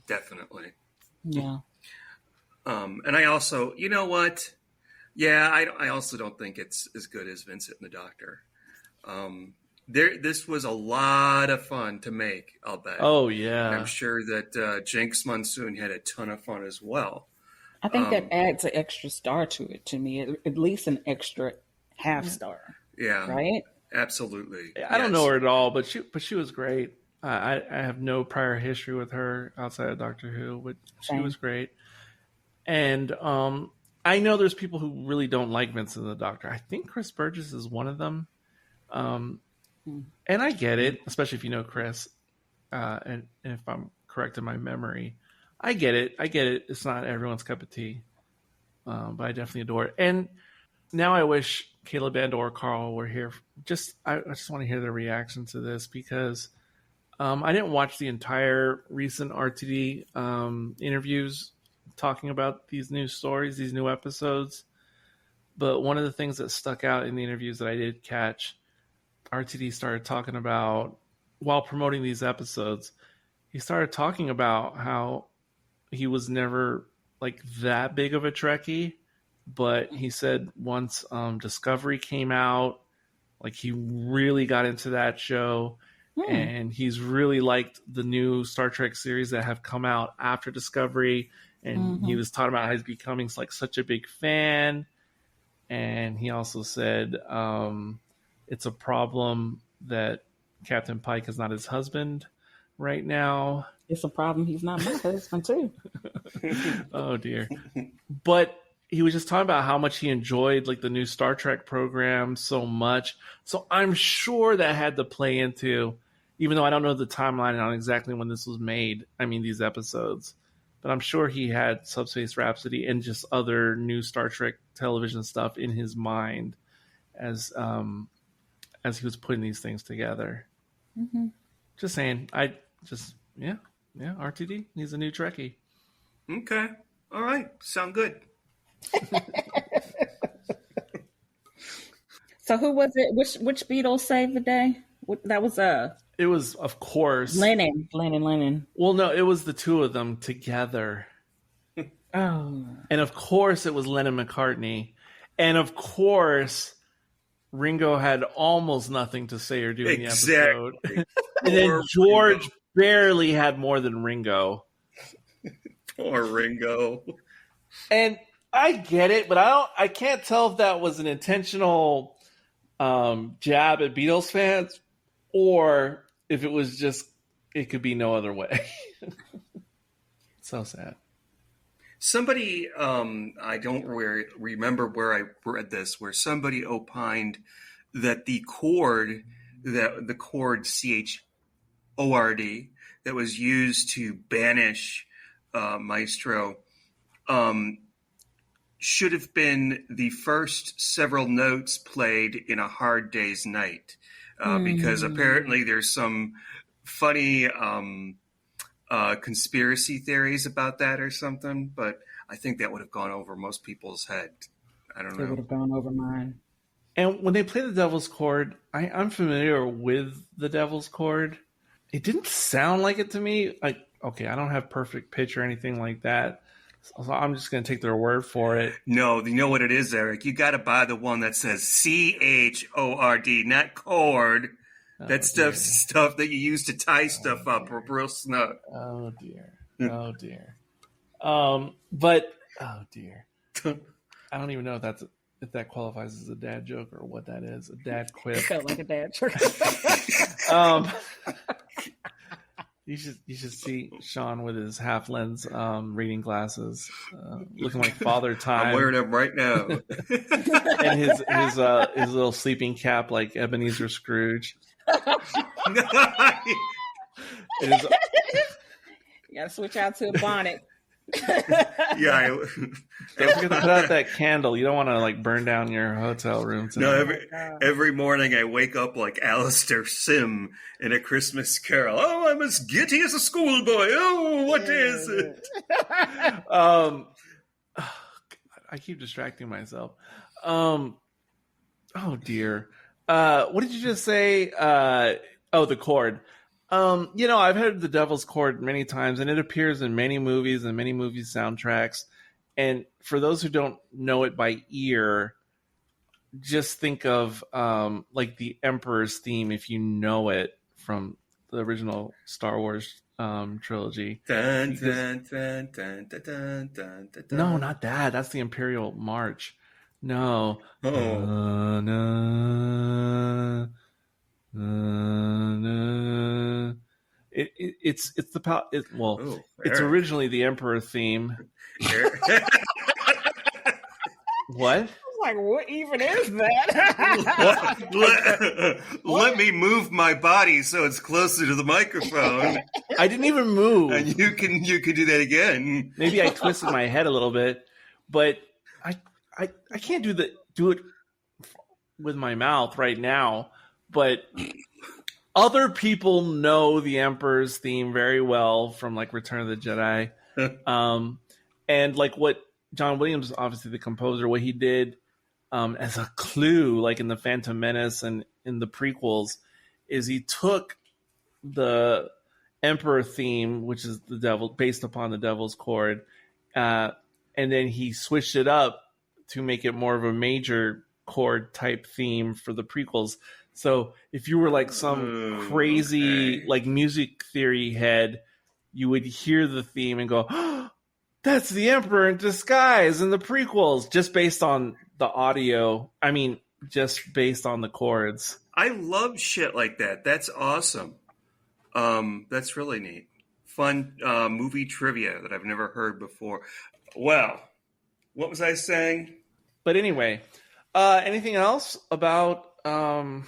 Definitely. Yeah. And I also, you know what? Yeah, I also don't think it's as good as Vincent and the Doctor. This was a lot of fun to make, I'll bet. Oh, yeah. And I'm sure that Jinx Monsoon had a ton of fun as well. I think that adds an extra star to it, to me, at least an extra half star. Yeah. Right? Absolutely. I don't know her at all, but she was great. I have no prior history with her outside of Doctor Who, but she was great. And I know there's people who really don't like Vincent the Doctor. I think Chris Burgess is one of them. And I get it, especially if you know Chris. And if I'm correct in my memory, I get it. It's not everyone's cup of tea. but I definitely adore it. And now I wish Caleb and or Carl were here. I just want to hear their reaction to this because I didn't watch the entire recent RTD interviews talking about these new stories, these new episodes. But one of the things that stuck out in the interviews that I did catch, RTD started talking about while promoting these episodes. He started talking about how he was never like that big of a Trekkie, but he said once Discovery came out, like he really got into that show, and he's really liked the new Star Trek series that have come out after Discovery, and he was talking about how he's becoming like such a big fan. And he also said it's a problem that Captain Pike is not his husband right now. It's a problem he's not my husband, too. Oh, dear. But he was just talking about how much he enjoyed like the new Star Trek program so much. So I'm sure that had to play into, even though I don't know the timeline on exactly when this was made, I mean, these episodes. But I'm sure he had Subspace Rhapsody and just other new Star Trek television stuff in his mind as he was putting these things together. Mm-hmm. Just saying. Yeah, RTD. He's a new Trekkie. Okay. All right. Sound good. So who was it? Which Beatles saved the day? That was It was, of course, Lennon. Well, no, it was the two of them together. Oh. And of course it was Lennon-McCartney. And of course Ringo had almost nothing to say or do in the episode. And then George barely had more than Ringo. Poor Ringo. And I get it, but I can't tell if that was an intentional jab at Beatles fans or if it was just, it could be no other way. So sad. Somebody, I don't remember where I read this, where somebody opined that the chord CHORD that was used to banish Maestro should have been the first several notes played in A Hard Day's Night, because apparently there's some funny conspiracy theories about that or something, but I think that would have gone over most people's head. I don't know. It would have gone over mine. And when they play the Devil's Chord, I'm familiar with the Devil's Chord. It didn't sound like it to me. Like, okay, I don't have perfect pitch or anything like that, so I'm just going to take their word for it. No, you know what it is, Eric? You got to buy the one that says CHORD, not chord. That stuff that you use to tie stuff up real snug. Oh dear. Oh dear. But oh dear. I don't even know if that qualifies as a dad joke or what that is. A dad quip. It felt like a dad joke. You should see Sean with his half lens reading glasses, looking like Father Time. I'm wearing them right now. And his little sleeping cap like Ebenezer Scrooge. You gotta switch out to a bonnet. Yeah. Don't forget to put out that candle. You don't want to like burn down your hotel room tonight. No, every morning I wake up like Alistair Sim in A Christmas Carol. Oh, I'm as giddy as a schoolboy. Oh, what is it? I keep distracting myself. Oh dear. What did you just say? The chord. I've heard the Devil's Chord many times, and it appears in many movies and many movie soundtracks. And for those who don't know it by ear, just think of like the Emperor's theme if you know it from the original Star Wars trilogy. Dun, dun, dun, dun, dun, dun, dun, dun. No, not that. That's the Imperial March. No. It's originally the Emperor theme. What? Like, what even is that? Let me move my body so it's closer to the microphone. I didn't even move. And you can do that again. Maybe I twisted my head a little bit, but I can't do it with my mouth right now, but other people know the Emperor's theme very well from like Return of the Jedi. And like what John Williams, obviously the composer, what he did as a clue, like in the Phantom Menace and in the prequels, is he took the Emperor theme, which is the devil, based upon the Devil's Chord, and then he switched it up to make it more of a major chord type theme for the prequels. So if you were like some crazy like music theory head, you would hear the theme and go, oh, that's the Emperor in disguise in the prequels, just based on the audio. I mean, just based on the chords. I love shit like that. That's awesome. That's really neat. Fun movie trivia that I've never heard before. Well, what was I saying? But anyway, anything else about The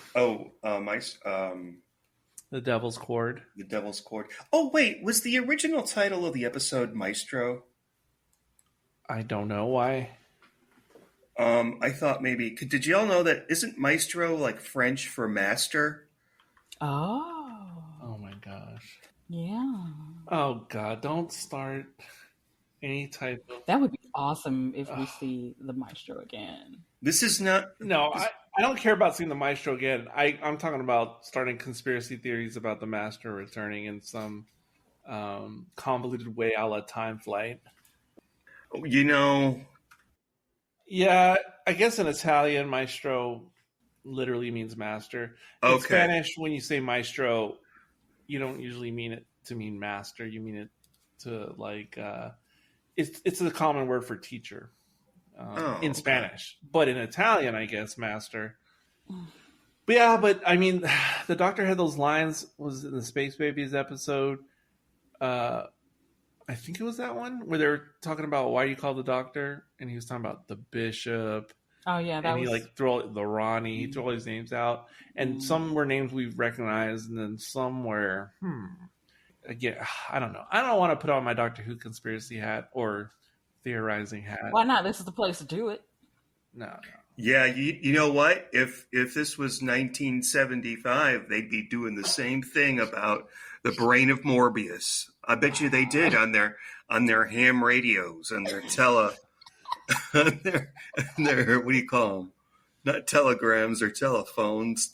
Devil's Chord? The Devil's Chord. Oh, wait, was the original title of the episode Maestro? I don't know why. I thought maybe... Did you all know that isn't Maestro like French for master? Oh my gosh. Yeah. Oh God, don't start any type of... That would be awesome if we see the Maestro again. This is not... No, I don't care about seeing the Maestro again. I'm talking about starting conspiracy theories about the Master returning in some convoluted way a la Time Flight. You know... Yeah, I guess in Italian, Maestro literally means master. In Spanish, when you say Maestro, you don't usually mean it to mean master. You mean it to like... It's a common word for teacher in Spanish. But in Italian, I guess, master. But yeah, but I mean, the Doctor had those lines, was in the Space Babies episode. I think it was that one where they were talking about why you call the Doctor, and he was talking about the Bishop. Oh yeah, and he like threw all, the Ronnie, he threw all these names out, and some were names we've recognized, and then some were again, I don't know. I don't want to put on my Doctor Who conspiracy hat or theorizing hat. Why not? This is the place to do it. No. Yeah, you know what? If this was 1975, they'd be doing the same thing about the brain of Morbius. I bet you they did on their ham radios and their on their what do you call them? Not telegrams or telephones.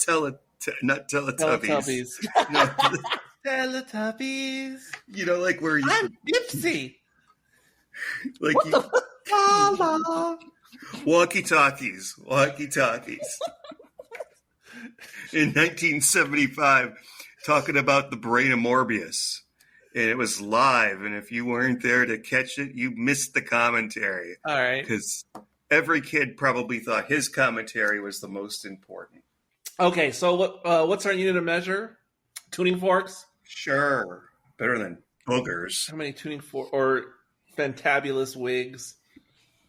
Not Teletubbies. No, Teletubbies. You know, like where you... I'm Dipsy. Like what you... the Walkie-talkies. In 1975, talking about the brain of Morbius. And it was live, and if you weren't there to catch it, you missed the commentary. All right. Because every kid probably thought his commentary was the most important. Okay, so what's our unit of measure? Tuning forks? Sure. Better than boogers. How many tuning forks or fantabulous wigs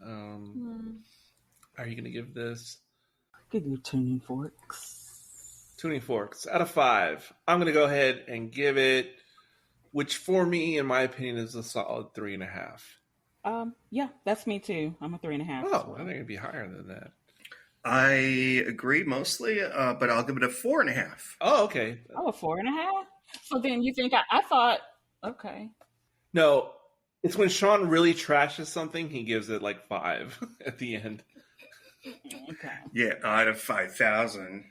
are you going to give this? Give you tuning forks. Tuning forks. Out of 5. I'm going to go ahead and give it, which for me, in my opinion, is a solid 3.5. Yeah, that's me too. I'm a 3.5. Oh, I think it'd be higher than that. I agree mostly, but I'll give it a 4.5. Oh, okay. Oh, a 4.5? So then you think I thought, okay. No, it's when Sean really trashes something, he gives it like 5 at the end. Okay. Yeah, out of 5,000.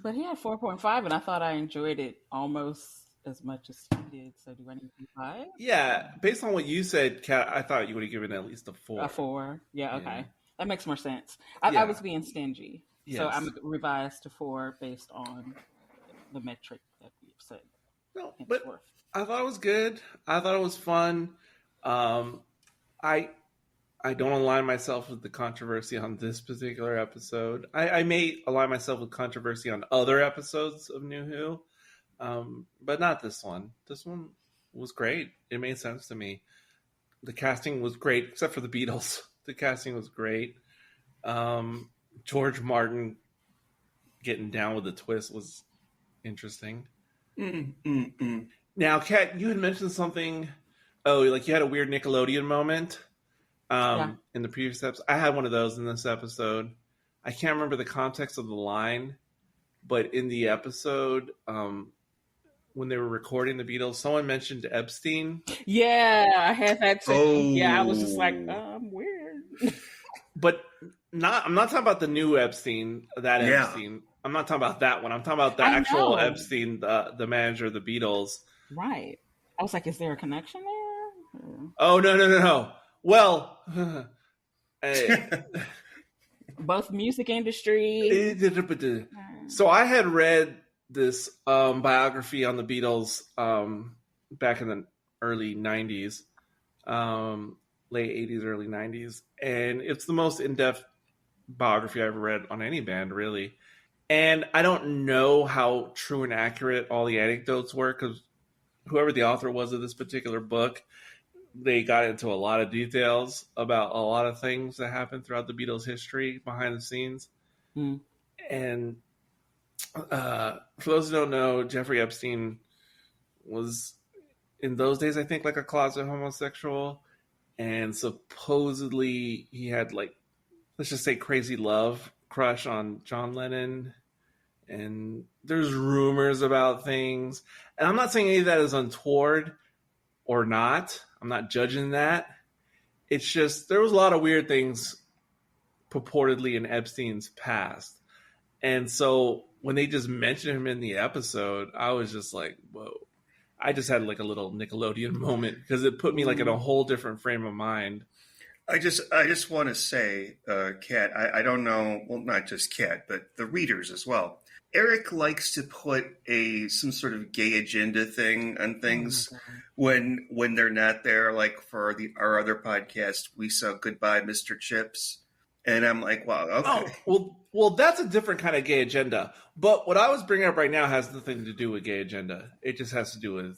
But he had 4.5, and I thought I enjoyed it almost as much as he did. So do I need to be 5? Yeah, based on what you said, Kat, I thought you would have given at least a 4. A 4. Yeah, okay. Yeah. That makes more sense. I was being stingy. Yes. So I'm revised to 4 based on the metric that we've said. No, but I thought it was good. I thought it was fun. I don't align myself with the controversy on this particular episode. I may align myself with controversy on other episodes of New Who, but not this one. This one was great. It made sense to me. The casting was great, except for the Beatles. The casting was great. George Martin getting down with the twist was interesting. Now, Kat, you had mentioned something. Oh, like you had a weird Nickelodeon moment. in the previous episode. I had one of those in this episode. I can't remember the context of the line, but in the episode, when they were recording the Beatles, someone mentioned Epstein. Yeah, I had that too. Oh. Yeah, I was just like, weird. But I'm not talking about the new Epstein, Epstein. I'm not talking about that one. I'm talking about the actual Epstein, the manager of the Beatles. Right. I was like, is there a connection there? Oh, no. Well, both music industry. So I had read this biography on the Beatles back in the early 90s, late 80s, early 90s. And it's the most in-depth biography I've ever read on any band, really. And I don't know how true and accurate all the anecdotes were, because whoever the author was of this particular book, they got into a lot of details about a lot of things that happened throughout the Beatles' history behind the scenes. And for those who don't know, Jeffrey Epstein was, in those days, I think, like a closet homosexual. And supposedly he had, like, let's just say crazy love crush on John Lennon. And there's rumors about things. And I'm not saying any of that is untoward or not. I'm not judging that. It's just there was a lot of weird things purportedly in Epstein's past. And so when they just mentioned him in the episode, I was just like, whoa. I just had like a little Nickelodeon moment because it put me like in a whole different frame of mind. I just want to say, Kat, I don't know, well, not just Kat, but the readers as well. Eric likes to put some sort of gay agenda thing on things when they're not there. Like for our other podcast, we saw Goodbye, Mr. Chips. And I'm like, wow, okay. Oh, well, that's a different kind of gay agenda. But what I was bringing up right now has nothing to do with gay agenda. It just has to do with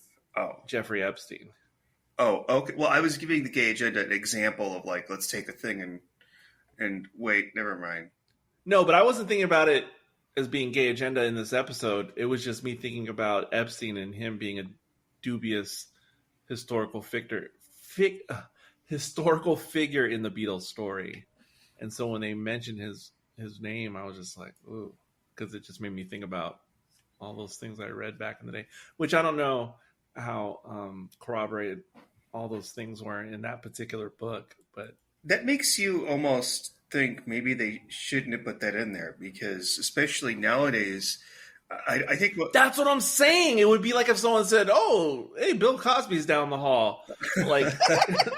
Jeffrey Epstein. Oh, okay. Well, I was giving the gay agenda an example of like, let's take a thing and wait, never mind. No, but I wasn't thinking about it as being gay agenda in this episode. It was just me thinking about Epstein and him being a dubious historical figure in the Beatles story. And so when they mentioned his name, I was just like, ooh, because it just made me think about all those things I read back in the day, which I don't know how corroborated all those things were in that particular book. But that makes you almost think maybe they shouldn't have put that in there, because especially nowadays, I think that's what I'm saying. It would be like if someone said, "Oh, hey, Bill Cosby's down the hall." Like,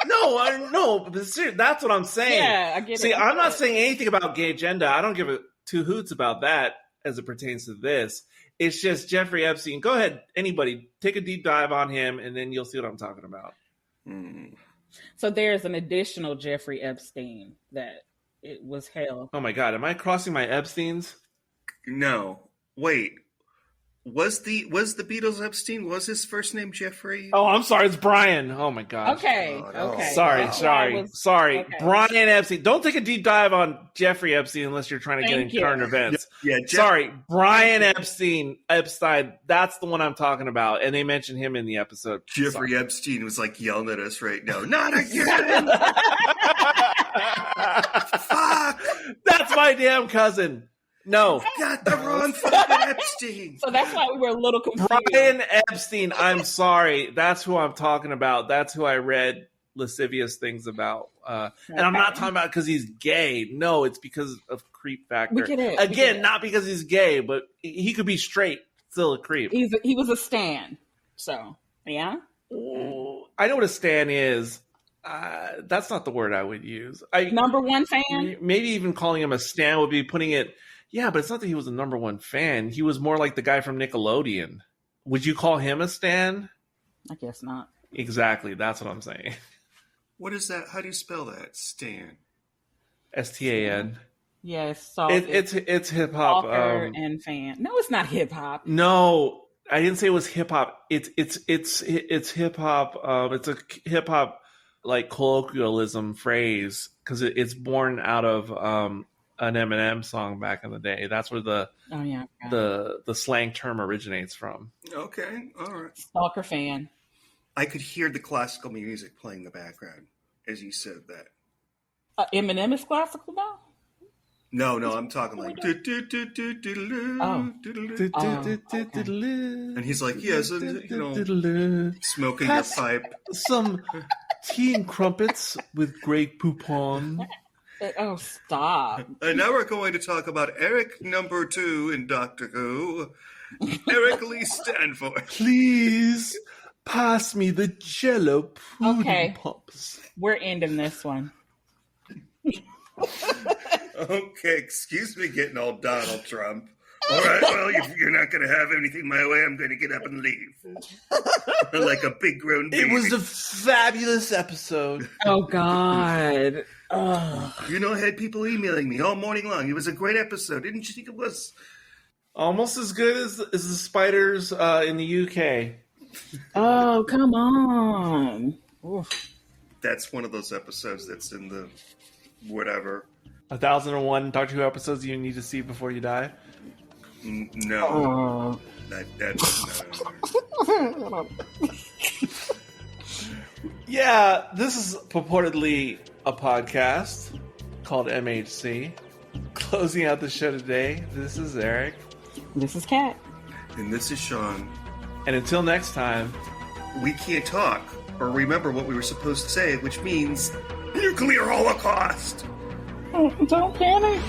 no, but seriously, that's what I'm saying. Yeah, I get it. See, I'm not saying anything about gay agenda. I don't give a two hoots about that as it pertains to this. It's just Jeffrey Epstein. Go ahead, anybody, take a deep dive on him, and then you'll see what I'm talking about. So there's an additional Jeffrey Epstein that it was held. Oh my God, am I crossing my Epsteins? No, wait. Was the Beatles Epstein? Was his first name Jeffrey? Oh, I'm sorry. It's Brian. Oh my gosh. Okay. Oh, no. Okay. Sorry. Okay. Brian Epstein. Don't take a deep dive on Jeffrey Epstein unless you're trying to get in current events. Yeah. Sorry, Brian Epstein. That's the one I'm talking about, and they mentioned him in the episode. Jeffrey Epstein was like yelling at us right now. Not again! Fuck! That's my damn cousin. No. Got the wrong fucking Epstein. So that's why we were a little confused. Brian Epstein, I'm sorry. That's who I'm talking about. That's who I read lascivious things about. And I'm not talking about because he's gay. No, it's because of creep factor. We get it. Again, not because he's gay, but he could be straight, still a creep. He was a stan. So, yeah. Ooh, I know what a stan is. That's not the word I would use. Number one fan? Maybe even calling him a stan would be putting it... Yeah, but it's not that he was a number one fan. He was more like the guy from Nickelodeon. Would you call him a stan? I guess not. Exactly. That's what I'm saying. What is that? How do you spell that? Stan. STAN. Yeah, it's hip hop. And fan. No, it's not hip hop. No, I didn't say it was hip hop. It's hip hop. It's a hip hop like colloquialism phrase because it's born out of an Eminem song back in the day. That's where the slang term originates from. Okay, all right. Stalker fan. I could hear the classical music playing in the background as you said that. Eminem is classical now? No, I'm talking like. And he's like, yes, smoking your pipe. Some tea and crumpets with great poupon. Oh, stop. And now we're going to talk about Eric number 2 in Doctor Who, Eric Lee Stanford. Please pass me the Jello pudding pops. We're ending this one. Okay, excuse me getting all Donald Trump. All right, well, if you're not going to have anything my way, I'm going to get up and leave. Like a big grown baby. It was a fabulous episode. Oh, God. Oh. I had people emailing me all morning long. It was a great episode. Didn't you think it was? Almost as good as the spiders in the UK. Oh, come on. Oof. That's one of those episodes that's in the whatever. 1001 Doctor Who episodes you need to see before you die? No. That's no. Yeah, this is purportedly a podcast called MHC. Closing out the show today, this is Eric. This is Kat. And this is Sean. And until next time, we can't talk or remember what we were supposed to say, which means nuclear holocaust. Don't panic.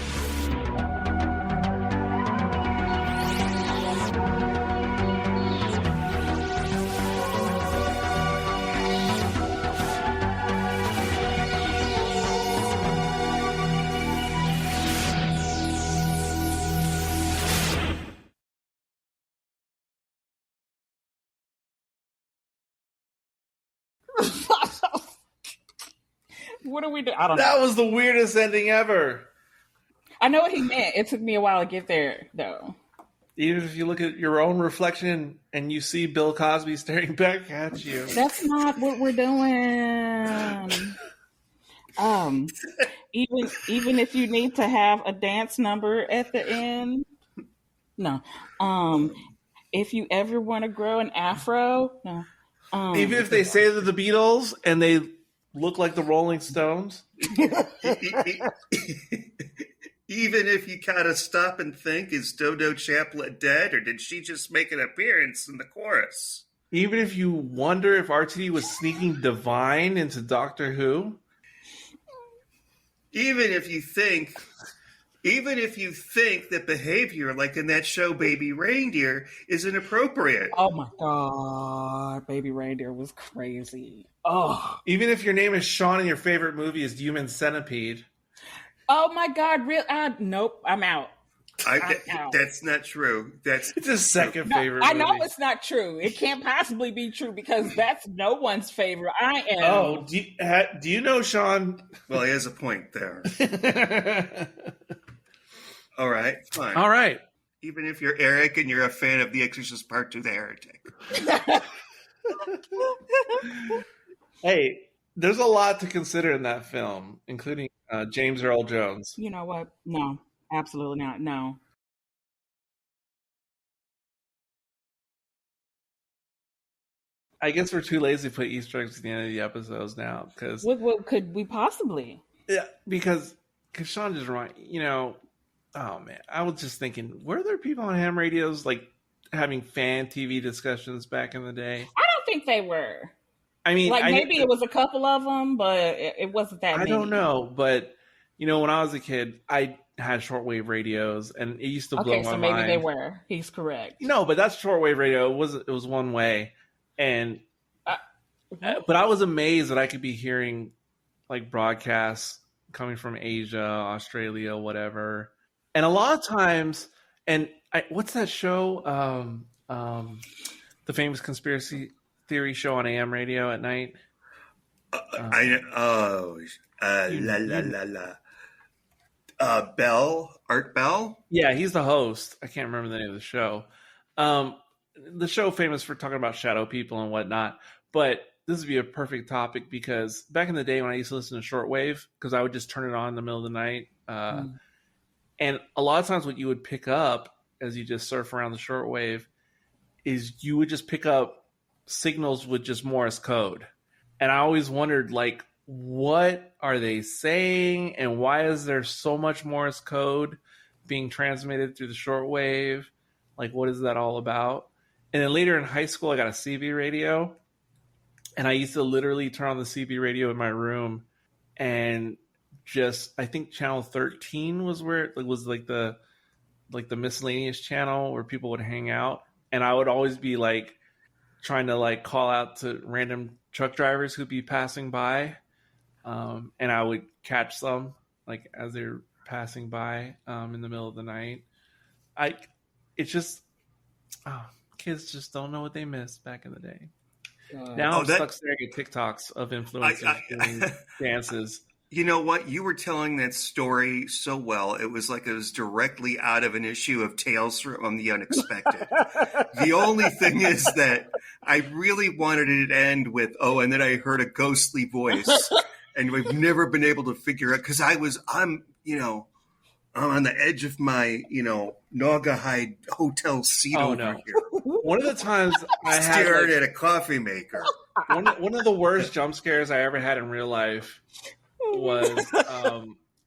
What do we do? I don't know. That was the weirdest ending ever. I know what he meant. It took me a while to get there, though. Even if you look at your own reflection and you see Bill Cosby staring back at you. That's not what we're doing. Even if you need to have a dance number at the end, no. If you ever want to grow an afro, no. Even if they say they're the Beatles and they look like the Rolling Stones. Even if you kind of stop and think, is Dodo Chaplet dead, or did she just make an appearance in the chorus? Even if you wonder if RTD was sneaking Divine into Doctor Who. Even if you think that behavior, like in that show Baby Reindeer, is inappropriate. Oh my God, Baby Reindeer was crazy. Oh. Even if your name is Sean and your favorite movie is Human Centipede. Oh my God, nope, I'm out. That's not true. It's his second favorite movie. I know it's not true. It can't possibly be true because that's no one's favorite. I am. Oh, do you know Sean? Well, he has a point there. All right, fine. All right. Even if you're Eric and you're a fan of The Exorcist Part 2, The Heretic. Hey, there's a lot to consider in that film, including James Earl Jones. You know what? No, absolutely not. No. I guess we're too lazy to put Easter eggs at the end of the episodes now. Because what could we possibly? Yeah, because Sean just oh man, I was just thinking, were there people on ham radios like having fan TV discussions back in the day? I don't think they were. I mean, maybe it was a couple of them, but it wasn't that many. I don't know, but when I was a kid, I had shortwave radios, and it used to blow my mind. Okay, so maybe they were. He's correct. No, but that's shortwave radio. It was one way, and but I was amazed that I could be hearing like broadcasts coming from Asia, Australia, whatever, and a lot of times, what's that show? The famous conspiracy theory show on AM radio at night. Art Bell. Yeah, he's the host. I can't remember the name of the show. The show famous for talking about shadow people and whatnot. But this would be a perfect topic because back in the day when I used to listen to shortwave, because I would just turn it on in the middle of the night, and a lot of times what you would pick up as you just surf around the shortwave is you would just pick up signals with just Morse code. And I always wondered, like, what are they saying, and why is there so much Morse code being transmitted through the shortwave? Like, what is that all about? And then later in high school, I got a CB radio, and I used to literally turn on the CB radio in my room, and just, I think channel 13 was where it was like the miscellaneous channel where people would hang out, and I would always be like trying to like call out to random truck drivers who'd be passing by, and I would catch some like as they're passing by in the middle of the night. Kids just don't know what they missed back in the day. Now I'm stuck staring at TikToks of influencers doing dances. You know what? You were telling that story so well. It was like it was directly out of an issue of Tales from the Unexpected. The only thing is that I really wanted it to end with, and then I heard a ghostly voice. And we've never been able to figure out, because I'm on the edge of my, Naugahyde hotel seat over here. One of the times I stared at a coffee maker. One of the worst jump scares I ever had in real life was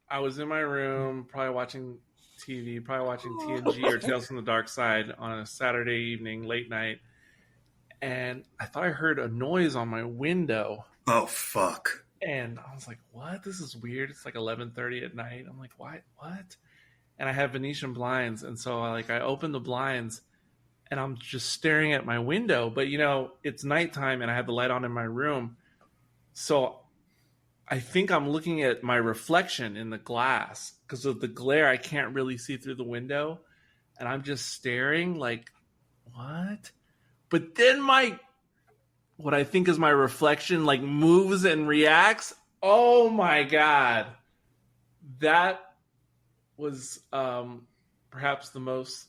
I was in my room, probably watching TV, probably watching TNG or Tales from the Dark Side on a Saturday evening, late night, and I thought I heard a noise on my window. Oh, fuck. And I was like, what? This is weird. It's like 11:30 at night. I'm like, what? And I have Venetian blinds. And so I opened the blinds and I'm just staring at my window. But, it's nighttime and I have the light on in my room. So I think I'm looking at my reflection in the glass. Because of the glare, I can't really see through the window. And I'm just staring like, what? But then what I think is my reflection moves and reacts. Oh my God. That was perhaps the most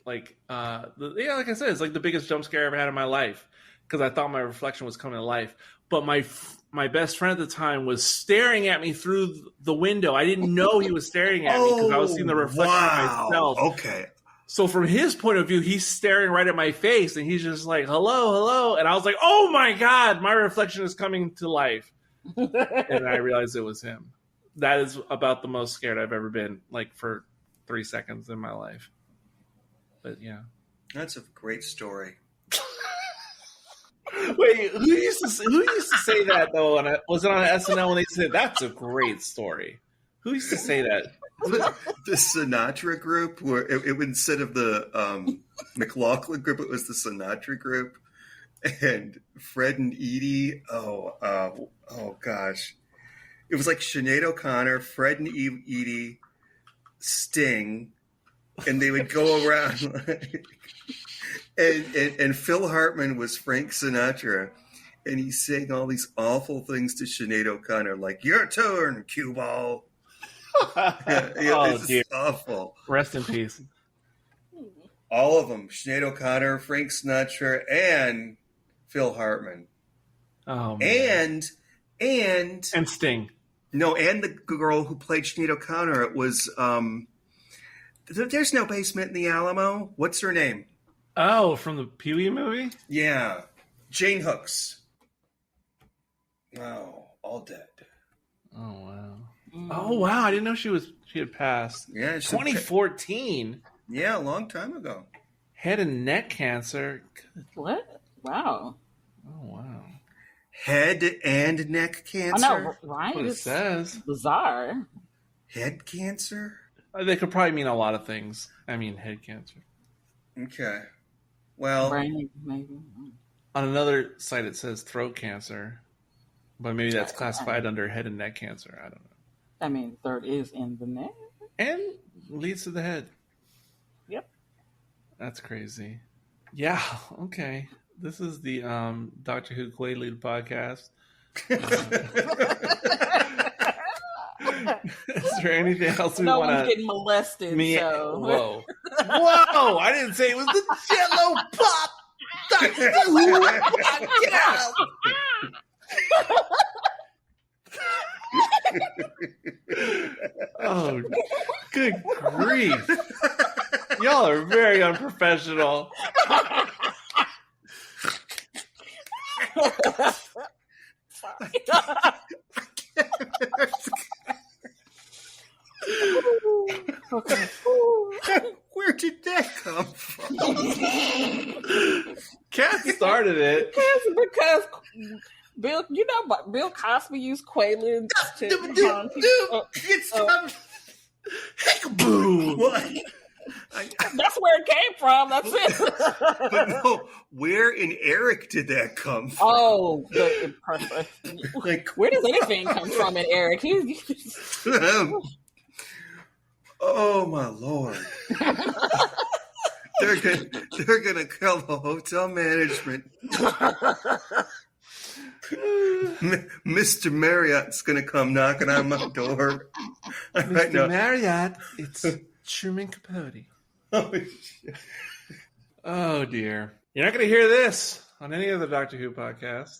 like I said, it's like the biggest jump scare I ever had in my life, because I thought my reflection was coming to life. But my best friend at the time was staring at me through the window. I didn't know he was staring at me because I was seeing the reflection of myself. Okay. So from his point of view, he's staring right at my face, and he's just like, hello. And I was like, oh my God, my reflection is coming to life. And I realized it was him. That is about the most scared I've ever been, for 3 seconds in my life. But yeah. That's a great story. Wait, who used to say that, though? Was it on SNL when they said, that's a great story? Who used to say that? The Sinatra group, where it instead of the McLaughlin group, it was the Sinatra group, and Fred and Edie. Oh gosh, it was like Sinead O'Connor, Fred and Edie, Sting, and they would go around. and Phil Hartman was Frank Sinatra, and he sang all these awful things to Sinead O'Connor, like "Your turn, cue ball." It's awful. Rest in peace. All of them. Sinead O'Connor, Frank Sinatra, and Phil Hartman. Oh, man. And Sting. No, and the girl who played Sinead O'Connor, it was There's No Basement in the Alamo. What's her name? Oh, from the Pee-wee movie? Yeah. Jane Hooks. Oh, all dead. Oh, wow. Oh, wow. I didn't know she had passed. Yeah. 2014. Yeah, a long time ago. Head and neck cancer. What? Wow. Oh, wow. Head and neck cancer? I know, right? What it says. Bizarre. Head cancer? They could probably mean a lot of things. I mean, head cancer. Okay. Well. Brain, maybe. On another site, it says throat cancer. But maybe that's classified under head and neck cancer. I don't know. I mean, third is in the neck. And leads to the head. Yep. That's crazy. Yeah, okay. This is the Doctor Who Quaalude podcast. Is there anything else we want to... No one's getting molested, so... Whoa. Whoa! I didn't say it was the Jello Pop Doctor Who podcast! Oh, good grief. Y'all are very unprofessional. Okay. Where did that come from? Cat started it. Because Bill, Bill Cosby used Quaaludes to harm people. Boom. What? That's where it came from. That's it. But no, where in Eric did that come from? Oh, perfect. Like, Where does anything come from in Eric? oh my Lord. They're gonna call the hotel management. Mr. Marriott's gonna come knocking on my door. Mr. Marriott, it's Truman Capote. Oh, shit. Oh dear. You're not going to hear this on any other Doctor Who podcast.